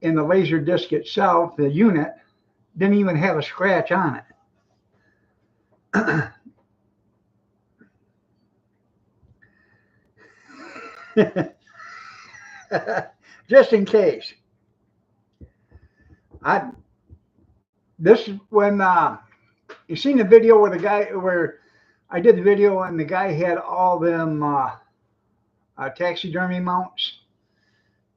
And the laser disc itself, the unit, didn't even have a scratch on it. Just in case. This is when you seen the video where the guy where I did the video and the guy had all them taxidermy mounts.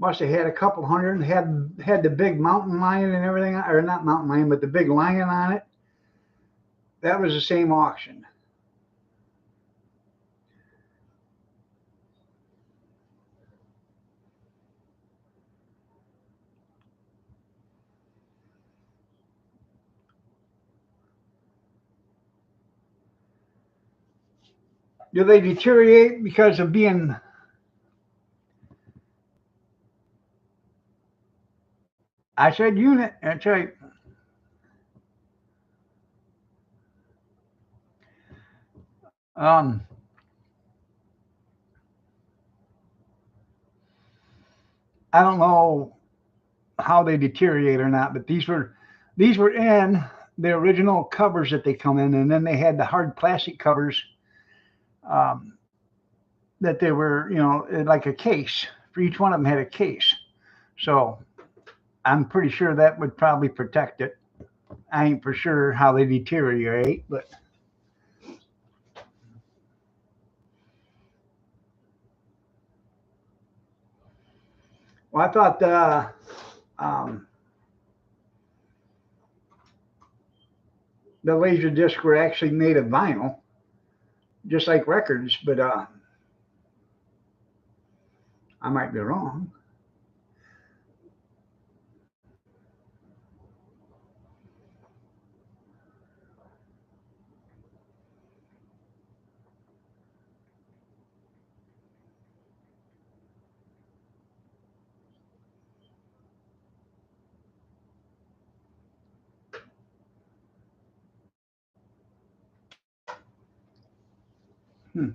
Must have had a couple hundred. Had the big mountain lion and everything, or not mountain lion, but the big lion on it. That was the same auction. Do they deteriorate because of being? I said unit. That's right. Um, I don't know how they deteriorate or not, but these were in the original covers that they come in, and then they had the hard plastic covers um, that they were, like a case. For each one of them had a case. So I'm pretty sure that would probably protect it. I ain't for sure how they deteriorate, but well, I thought the laser discs were actually made of vinyl, just like records, but I might be wrong. Hmm.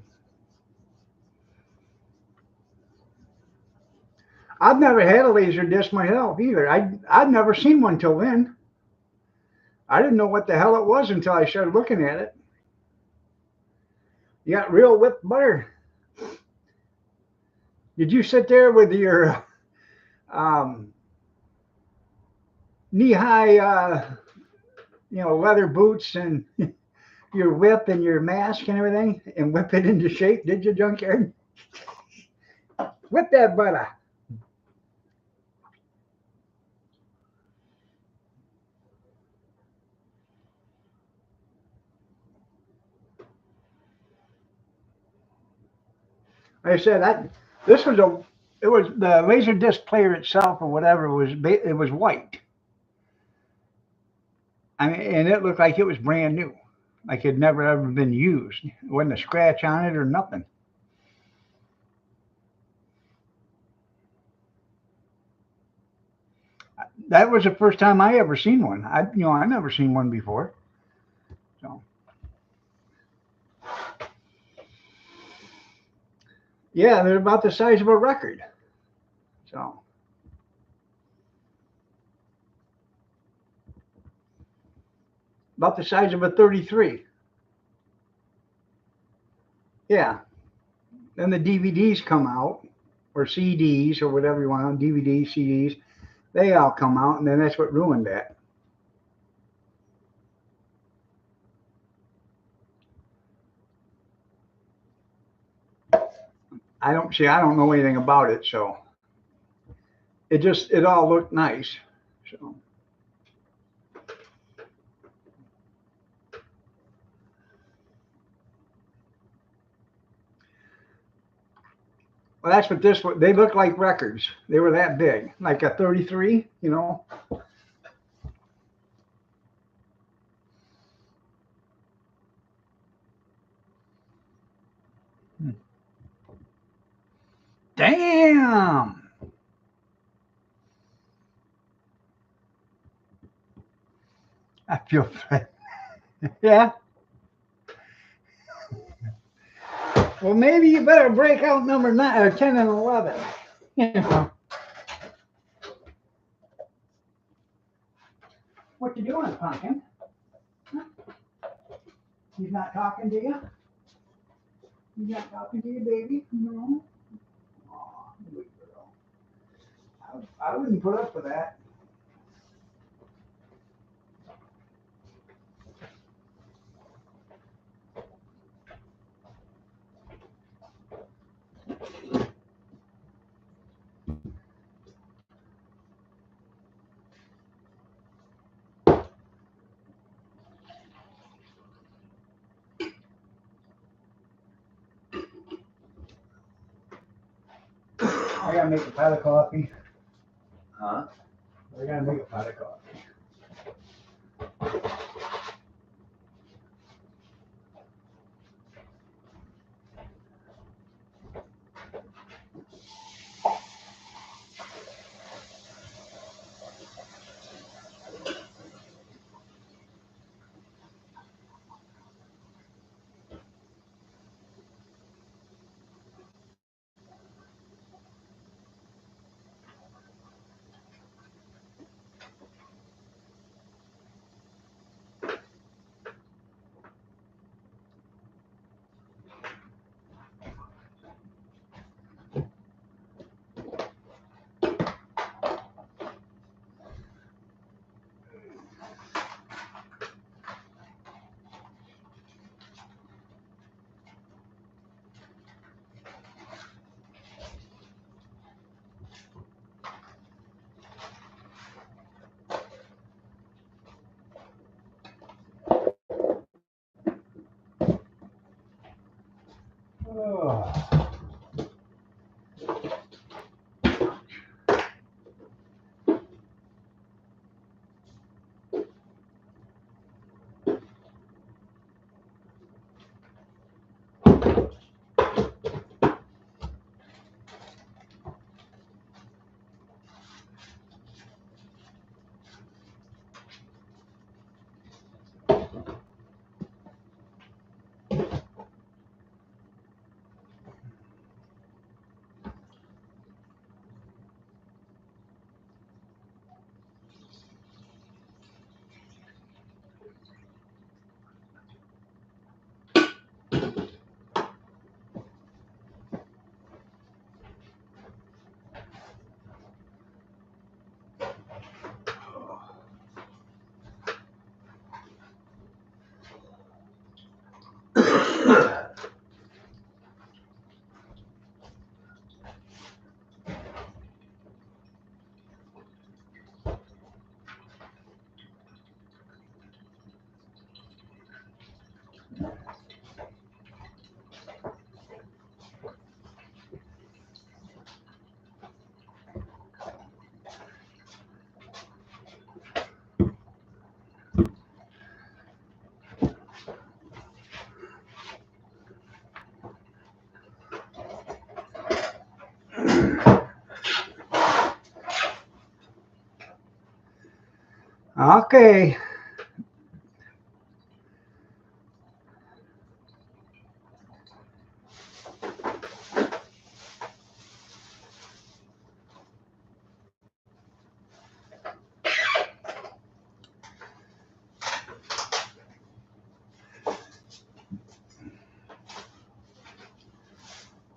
I've never had a laser disc myself either. I'd never seen one till then. I didn't know what the hell it was until I started looking at it. You got real whipped butter. Did you sit there with your um, knee-high, leather boots and your whip and your mask and everything, and whip it into shape? Did you, Junkyard? Whip that butter. Like I said, this was it was the laser disc player itself or whatever it was white. I mean, and it looked like it was brand new, like it had never ever been used. It wasn't a scratch on it or nothing. That was the first time I ever seen one. I never seen one before. So yeah, they're about the size of a record. So about the size of a 33. Yeah. Then the DVDs come out, or CDs, or whatever you want, DVDs, CDs. They all come out, and then that's what ruined that. I don't know anything about it, so it all looked nice. So well, that's what this was. They looked like records. They were that big, like a 33, Damn. I feel threatened. Yeah. Well, maybe you better break out number 10 and 11. You know. What you doing, pumpkin? Huh? He's not talking to you? He's not talking to you, baby? No? Aw, good girl. I wouldn't put up with that. I gotta make a pot of coffee. Huh? I gotta make a pot of coffee. Oh. Okay.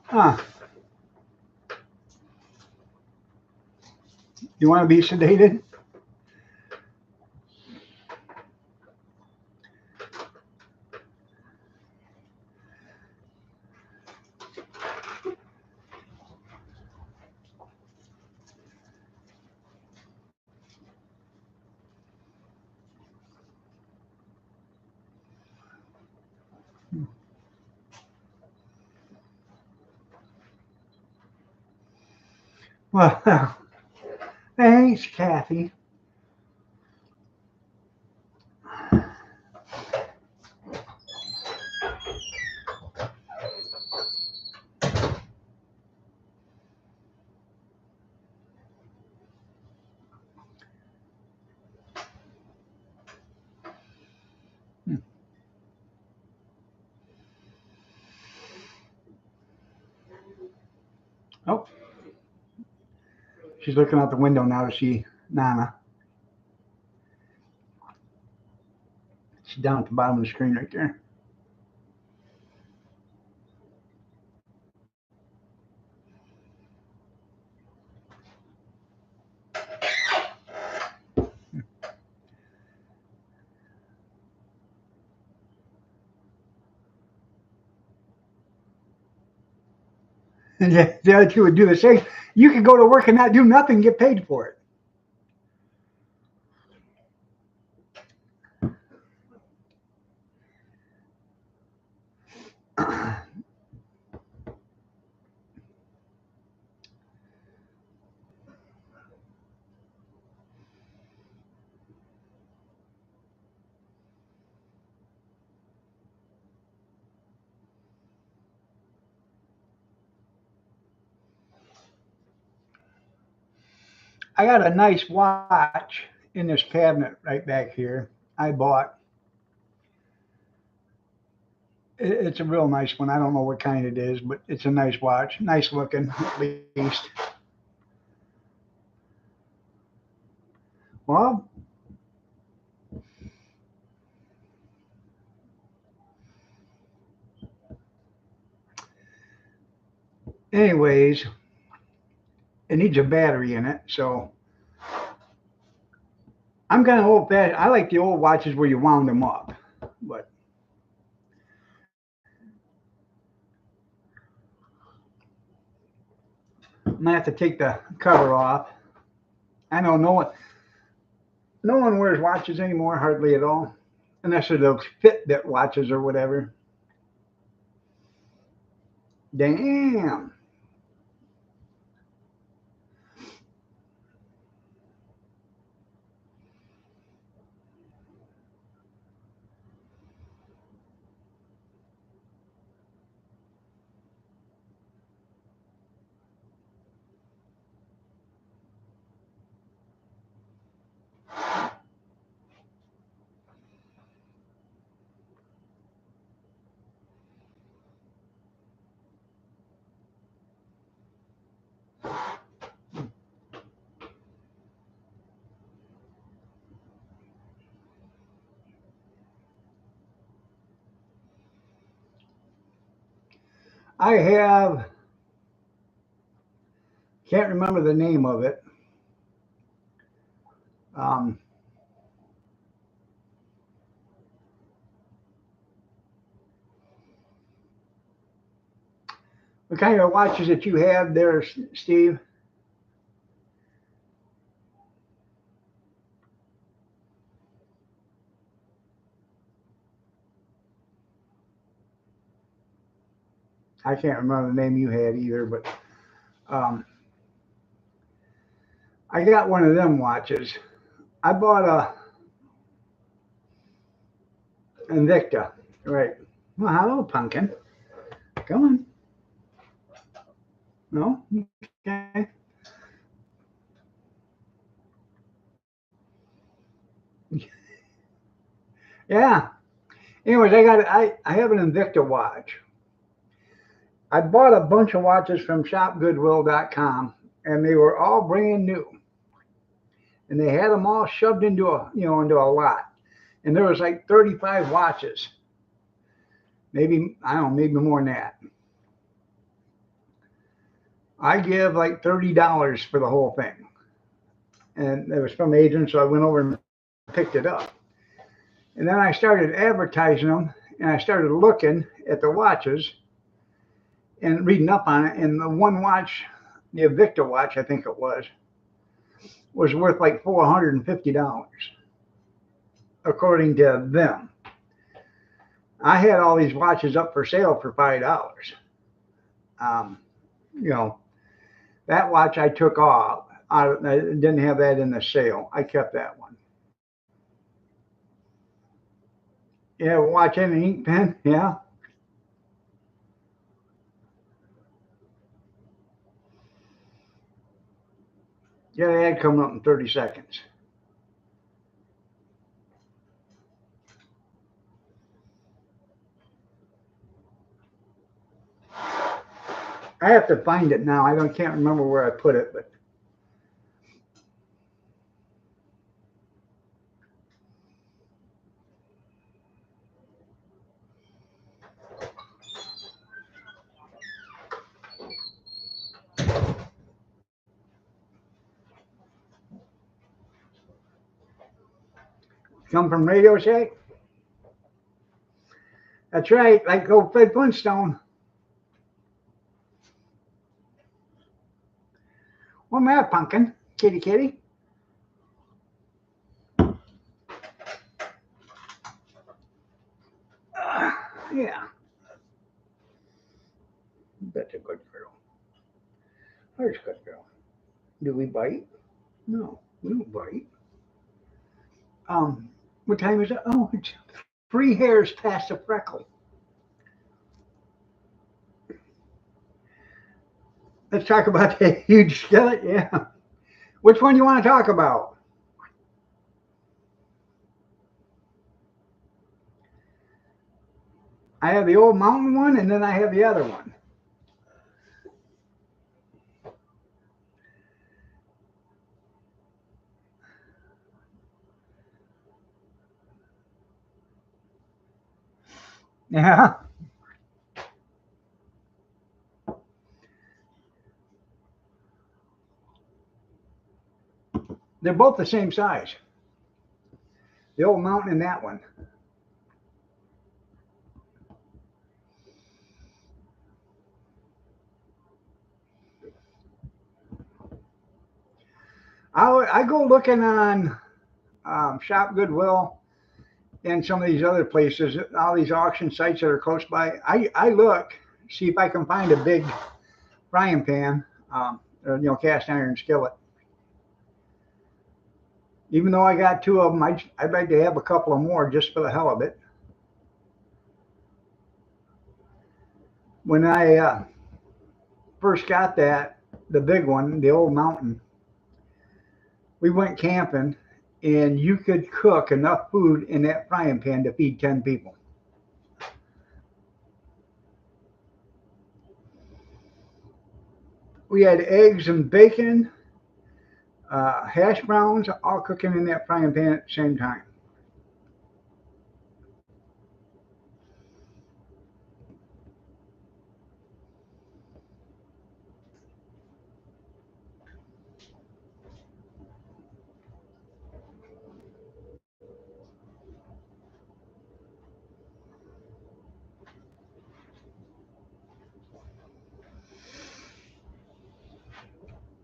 Huh. You want to be sedated? Well, thanks, Kathy. Oh, she's looking out the window now to see Nana. She's down at the bottom of the screen right there. And the other two would do the same. You could go to work and not do nothing and get paid for it. I got a nice watch in this cabinet right back here. I bought. It's a real nice one. I don't know what kind it is, but it's a nice watch. Nice looking, at least. Well, anyways, it needs a battery in it, so I'm kind of old fashioned. I like the old watches where you wound them up, but I'm gonna have to take the cover off. I know no one wears watches anymore, hardly at all, unless they're those Fitbit watches or whatever. Damn. I have, can't remember the name of it. Um, what kind of watches that you have there, Steve? I can't remember the name you had either, but um, I got one of them watches. I bought a Invicta, right? Well, hello, pumpkin. Come on. No? Okay. Yeah. Anyways, I have an Invicta watch. I bought a bunch of watches from shopgoodwill.com and they were all brand new. And they had them all shoved into a lot. And there was like 35 watches. Maybe, I don't know, maybe more than that. I give like $30 for the whole thing. And it was from Adrian, so I went over and picked it up. And then I started advertising them and I started looking at the watches and reading up on it. And the one watch, the Invicta watch, I think it was worth like $450, according to them. I had all these watches up for sale for $5. Um, you know, that watch I took off. I didn't have that in the sale. I kept that one. Yeah, watch and an ink pen. Yeah. Yeah, the ad coming up in 30 seconds. I have to find it now. Can't remember where I put it, but come from Radio Shack. That's right, like old Fred Flintstone. What's the matter, pumpkin? Kitty, kitty. Yeah, that's a good girl. There's a good girl. Do we bite? No, we don't bite. Um, what time is it? Oh, it's 3 hairs past a freckle. Let's talk about that huge skillet. Yeah. Which one you want to talk about? I have the old mountain one, and then I have the other one. Yeah. They're both the same size. The old mountain and that one. I go looking on Shop Goodwill and some of these other places, all these auction sites that are close by. I look, see if I can find a big frying pan, or cast iron skillet. Even though I got two of them, I'd like to have a couple of more just for the hell of it. When I first got the big one, the old mountain, we went camping, and you could cook enough food in that frying pan to feed 10 people. We had eggs and bacon, hash browns, all cooking in that frying pan at the same time.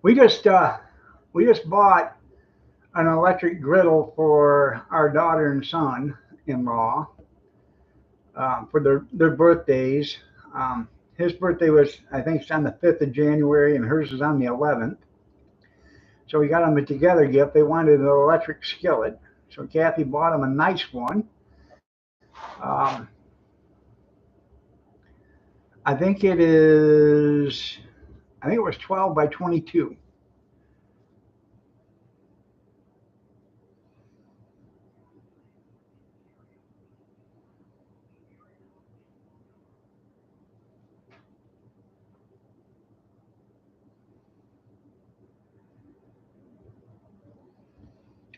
We just uh, we just bought an electric griddle for our daughter and son-in-law for their birthdays. His birthday was, I think, it's on the 5th of January, and hers is on the 11th. So we got them a together gift. They wanted an electric skillet, so Kathy bought them a nice one. Um, I think it is. I think it was 12 by 22.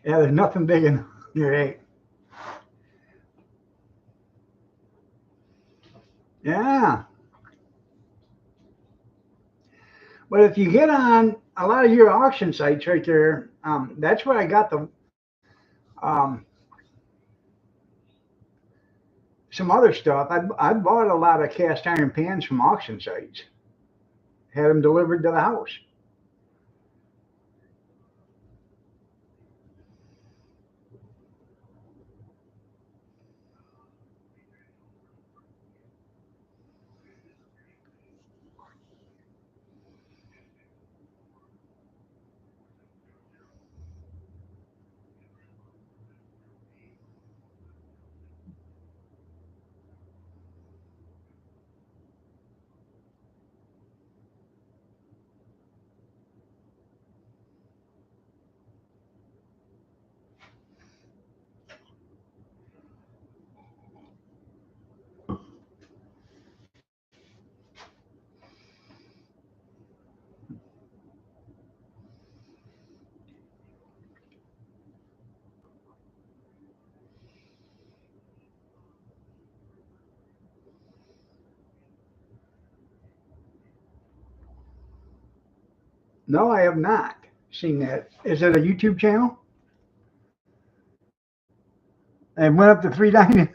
Yeah, there's nothing big enough. You're right. Yeah. But if you get on a lot of your auction sites right there, that's where I got um, some other stuff. I bought a lot of cast iron pans from auction sites, had them delivered to the house. No, I have not seen that. Is it a YouTube channel? And went up to 390.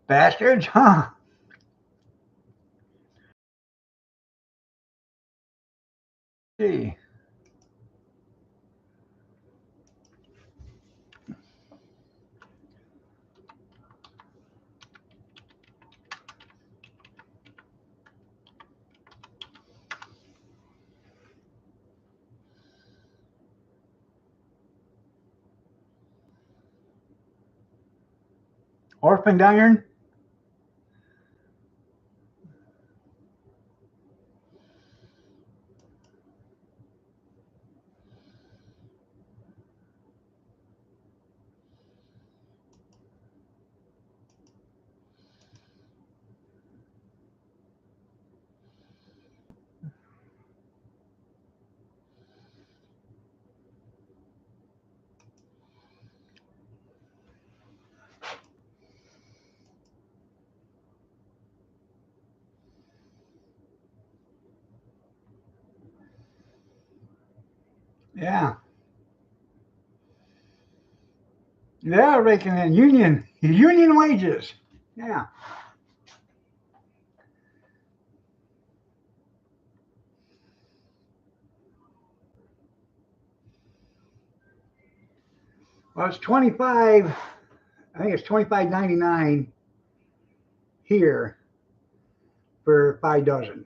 Bastards, huh? See. Orphaned iron? Yeah. Yeah, raking in union wages. Yeah. Well, it's 25. I think it's 25.99 here for 5 dozen.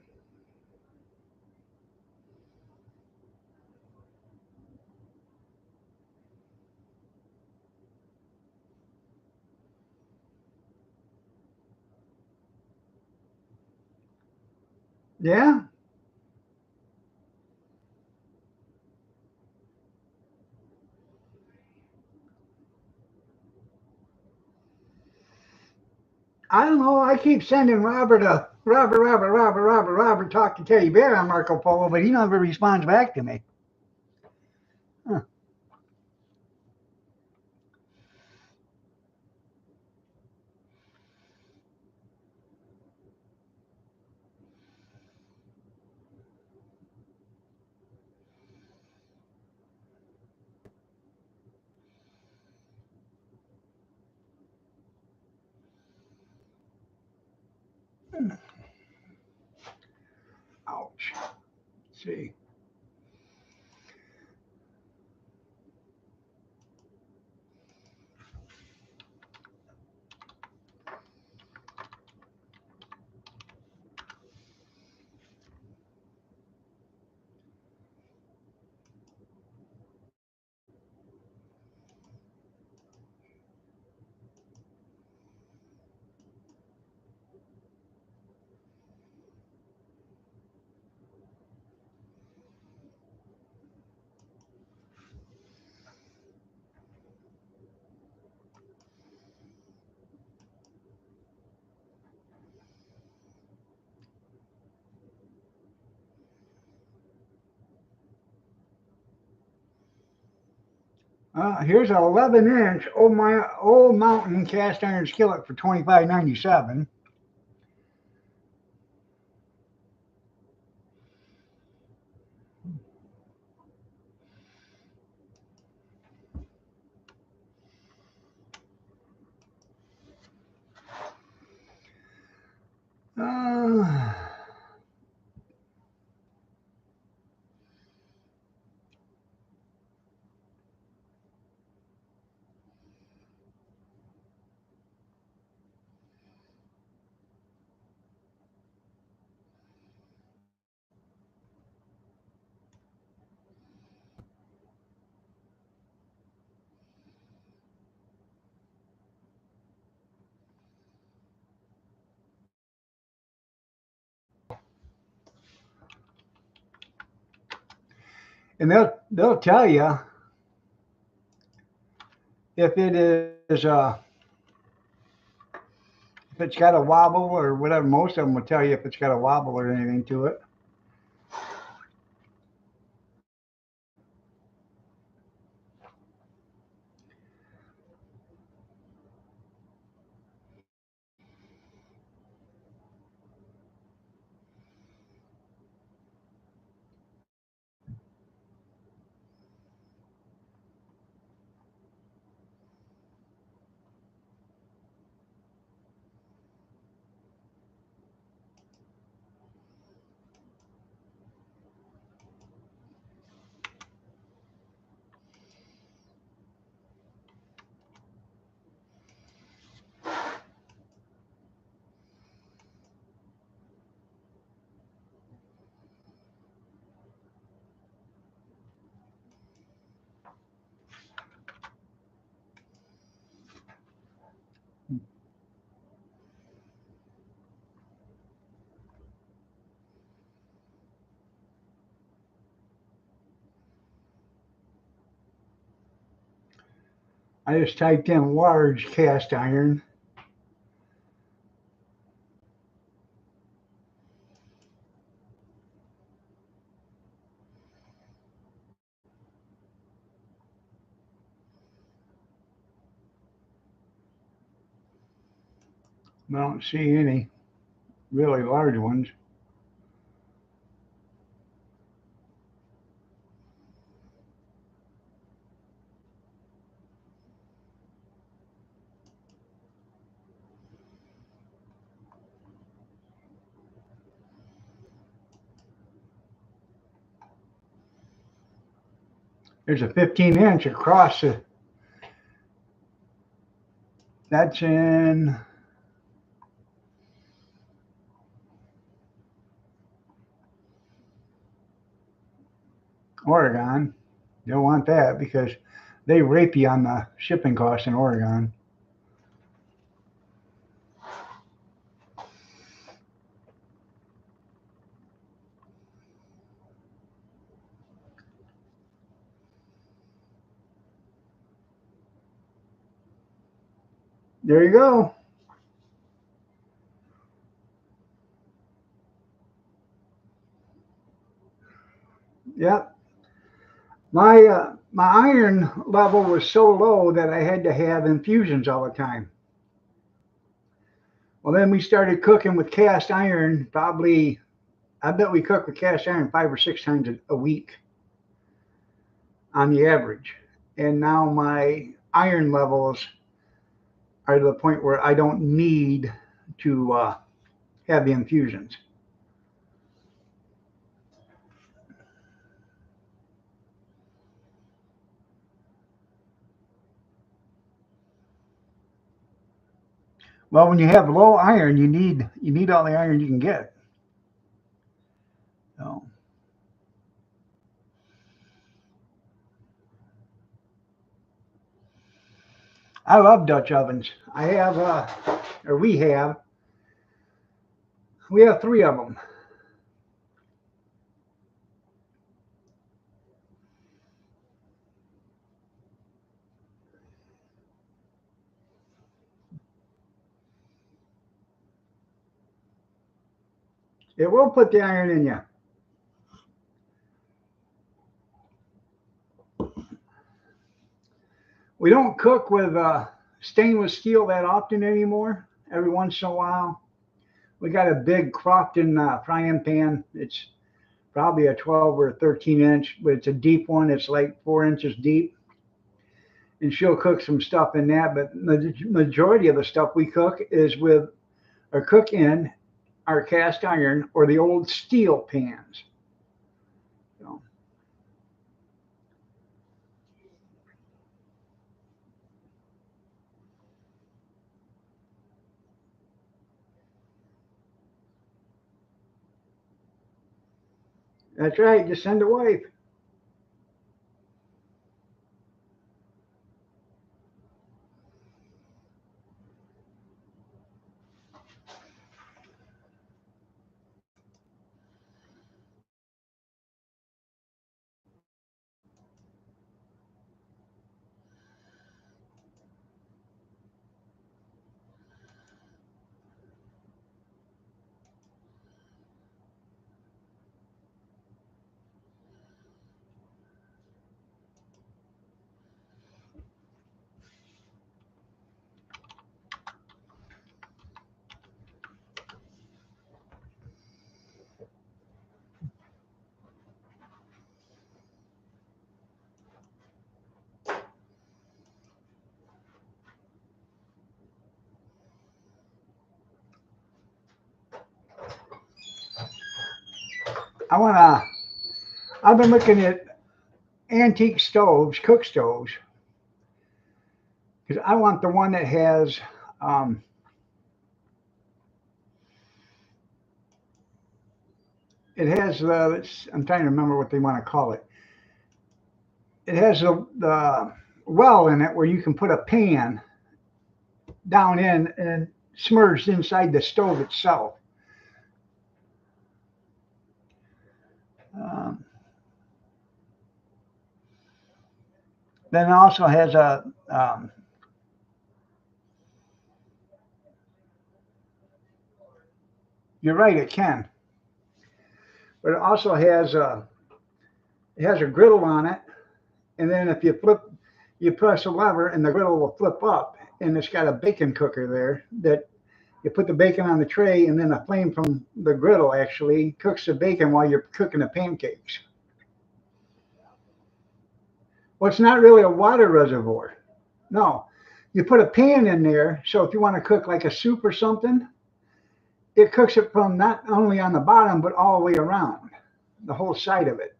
Yeah. I don't know. I keep sending Robert, talk to Teddy Bear on Marco Polo, but he never responds back to me. Huh. Ouch. Let's see. Here's an 11-inch old mountain cast iron skillet for 25.97. Uh, and they'll tell you if it is if it's got a wobble or whatever. Most of them will tell you if it's got a wobble or anything to it. I just typed in large cast iron. I don't see any really large ones. There's a 15-inch across the, that's in Oregon. You don't want that because they rape you on the shipping costs in Oregon. There you go. Yep. My iron level was so low that I had to have infusions all the time. Well, then we started cooking with cast iron. Probably, I bet we cook with cast iron 5 or 6 times a week on the average. And now my iron levels are to the point where I don't need to have the infusions. Well, when you have low iron, you need all the iron you can get. So I love Dutch ovens. I have, or we have 3 of them. It will put the iron in you. We don't cook with stainless steel that often anymore. Every once in a while, we got a big Crofton frying pan. It's probably a 12 or 13 inch, but it's a deep one. It's like 4 inches deep. And she'll cook some stuff in that. But the majority of the stuff we cook is with or cook in our cast iron or the old steel pans. So, that's right. Just send a wife. I want to. I've been looking at antique stoves, cook stoves, because I want the one that has. Um, it has the. I'm trying to remember what they want to call it. It has the well in it where you can put a pan down in and submerged inside the stove itself. Um, Then it also has a you're right, it can, but it also has a griddle on it, and then if you press a lever, and the griddle will flip up, and it's got a bacon cooker there that you put the bacon on the tray, and then the flame from the griddle actually cooks the bacon while you're cooking the pancakes. Well, it's not really a water reservoir. No, you put a pan in there, so if you want to cook like a soup or something, it cooks it from not only on the bottom, but all the way around, the whole side of it.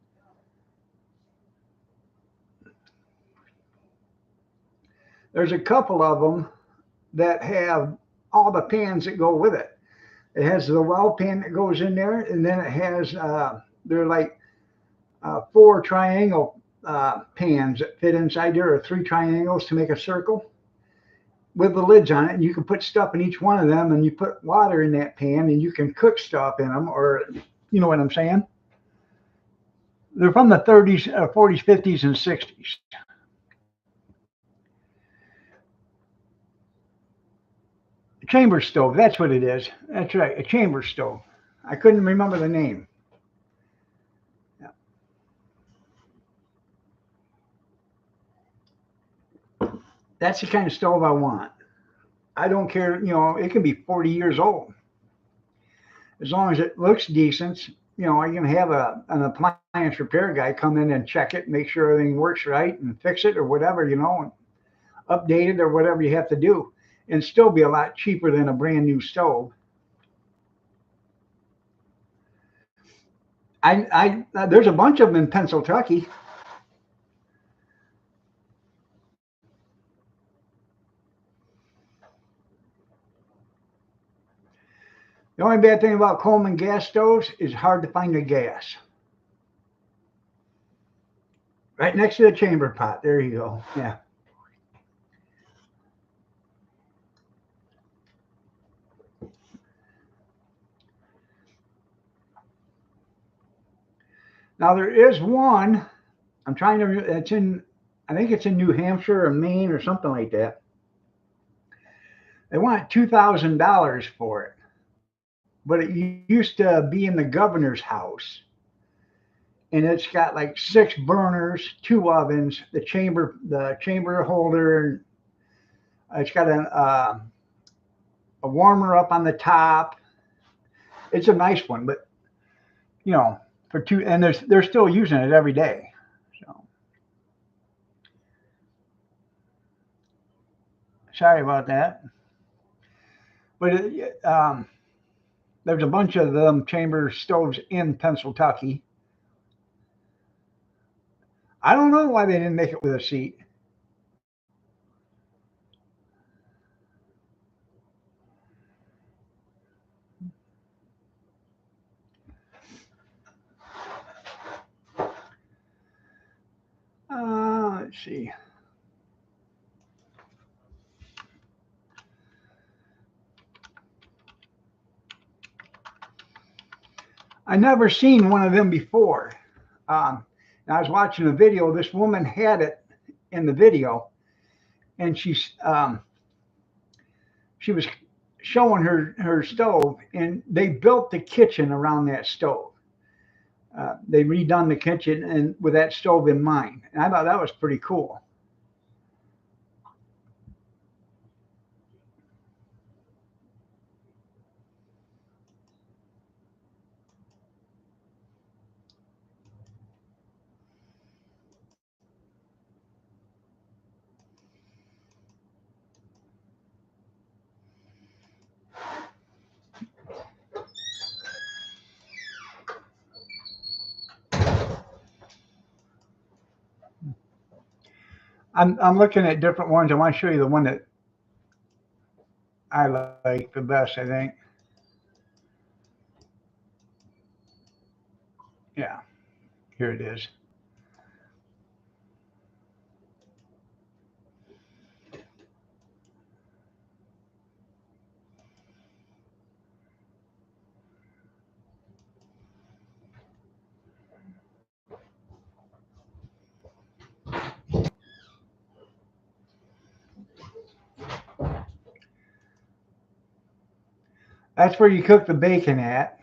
There's a couple of them that have all the pans that go with it. It has the well pan that goes in there, and then it has they're like four triangle pans that fit inside there, or three triangles to make a circle with the lids on it. And you can put stuff in each one of them, and you put water in that pan, and you can cook stuff in them, or you know what I'm saying? They're from the 30s, 40s, 50s, and 60s. Chamber stove, that's what it is. That's right, a chamber stove. I couldn't remember the name. Yeah. That's the kind of stove I want. I don't care, it can be 40 years old. As long as it looks decent, I can have an appliance repair guy come in and check it, make sure everything works right, and fix it or whatever, and update it or whatever you have to do, and still be a lot cheaper than a brand new stove. There's a bunch of them in Pennsylvania. The only bad thing about Coleman gas stoves is hard to find the gas. Right next to the chamber pot. There you go. Yeah. Now there is one. I'm trying to. I think it's in New Hampshire or Maine or something like that. They want $2,000 for it, but it used to be in the governor's house, and it's got like 6 burners, 2 ovens, the chamber holder. It's got a warmer up on the top. It's a nice one, but for two, and they're still using it every day. So sorry about that. But there's a bunch of them chamber stoves in Pennsylvania. I don't know why they didn't make it with a seat. Let's see. I never seen one of them before. I was watching a video. This woman had it in the video, and she was showing her stove, and they built the kitchen around that stove. They redone the kitchen and with that stove in mind, and I thought that was pretty cool. I'm looking at different ones. I want to show you the one that I like the best, I think. Yeah, here it is. That's where you cook the bacon at.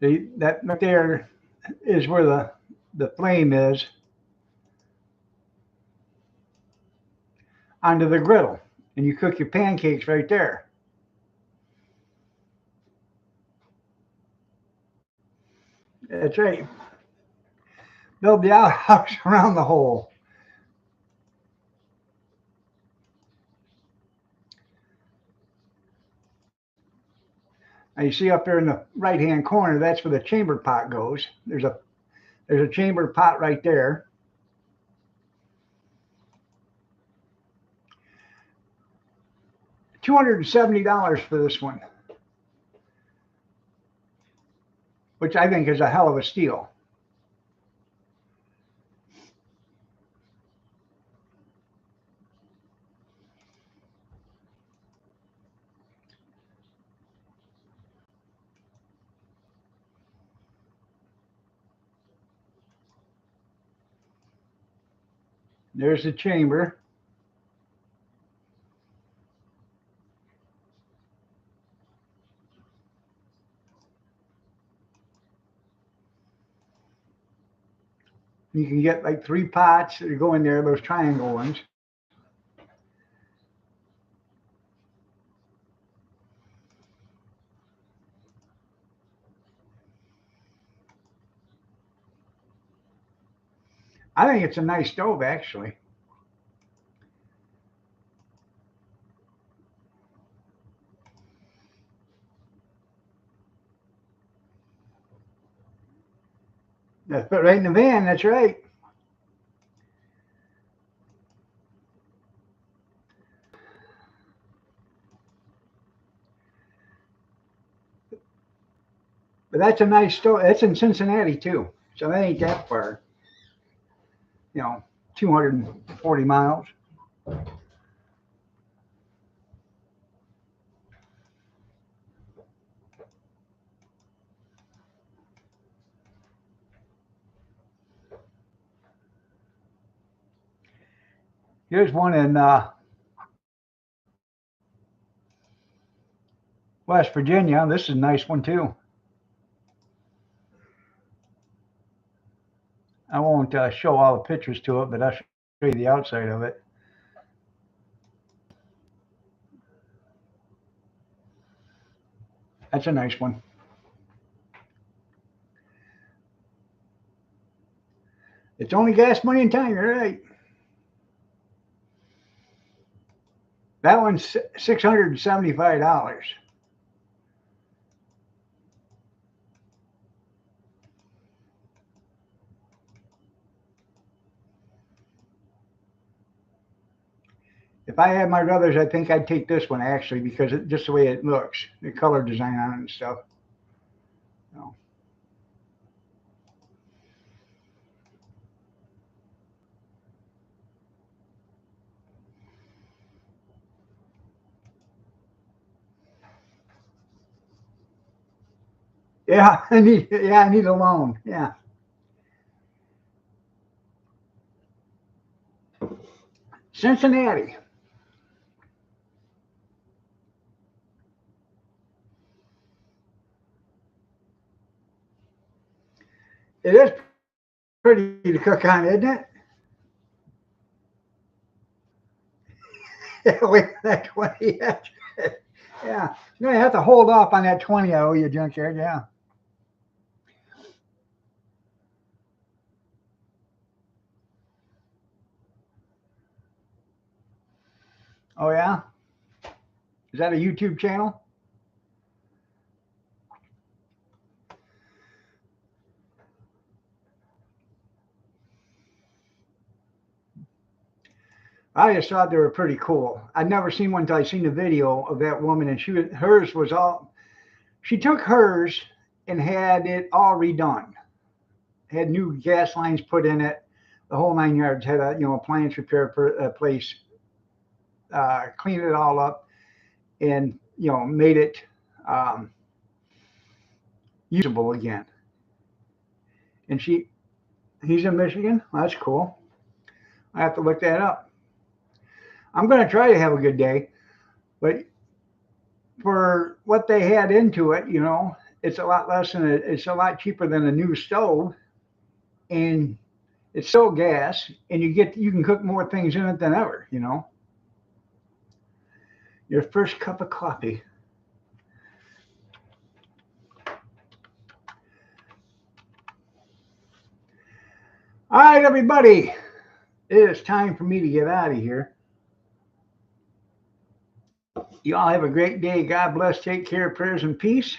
That right there is where the flame is onto the griddle. And you cook your pancakes right there. That's right. Build the outhouse around the hole. Now you see up there in the right hand corner, that's where the chamber pot goes. There's a chamber pot right there. $270 for this one, which I think is a hell of a steal. There's the chamber. You can get like 3 pots that go in there, those triangle ones. I think it's a nice stove, actually. That's put right in the van. That's right. But that's a nice stove. That's in Cincinnati too, so that ain't that far. 240 miles. Here's one in West Virginia. This is a nice one too. I won't show all the pictures to it, but I'll show you the outside of it. That's a nice one. It's only gas, money, and time. You're right. That one's $675. If I had my brothers, I think I'd take this one actually because just the way it looks, the color design on it and stuff. So, yeah, I need a loan. Yeah. Cincinnati. It is pretty to cook on, isn't it? Yeah, wait for that 20. Yeah. You're going to have to hold off on that 20 I owe you, junkyard. Yeah. Oh, yeah? Is that a YouTube channel? I just thought they were pretty cool. I'd never seen one until I seen the video of that woman, and hers was all. She took hers and had it all redone. Had new gas lines put in it, the whole 9 yards. Had a appliance repair place, cleaned it all up, and made it usable again. And He's in Michigan. That's cool. I have to look that up. I'm going to try to have a good day, but for what they had into it, it's a lot less than it's a lot cheaper than a new stove, and it's still gas, and you can cook more things in it than ever. Your first cup of coffee. All right, everybody, it is time for me to get out of here. You all have a great day. God bless. Take care. Prayers and peace.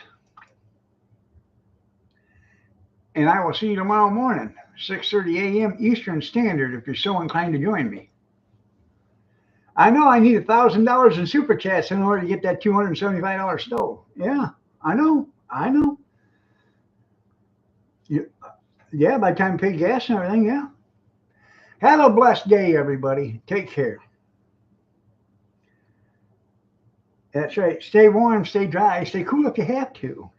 And I will see you tomorrow morning, 6:30 a.m. Eastern Standard, if you're so inclined to join me. I know I need $1,000 in super chats in order to get that $275 stove. Yeah, I know. Yeah, by the time I pay gas and everything, yeah. Have a blessed day, everybody. Take care. That's right. Stay warm, stay dry, stay cool if you have to.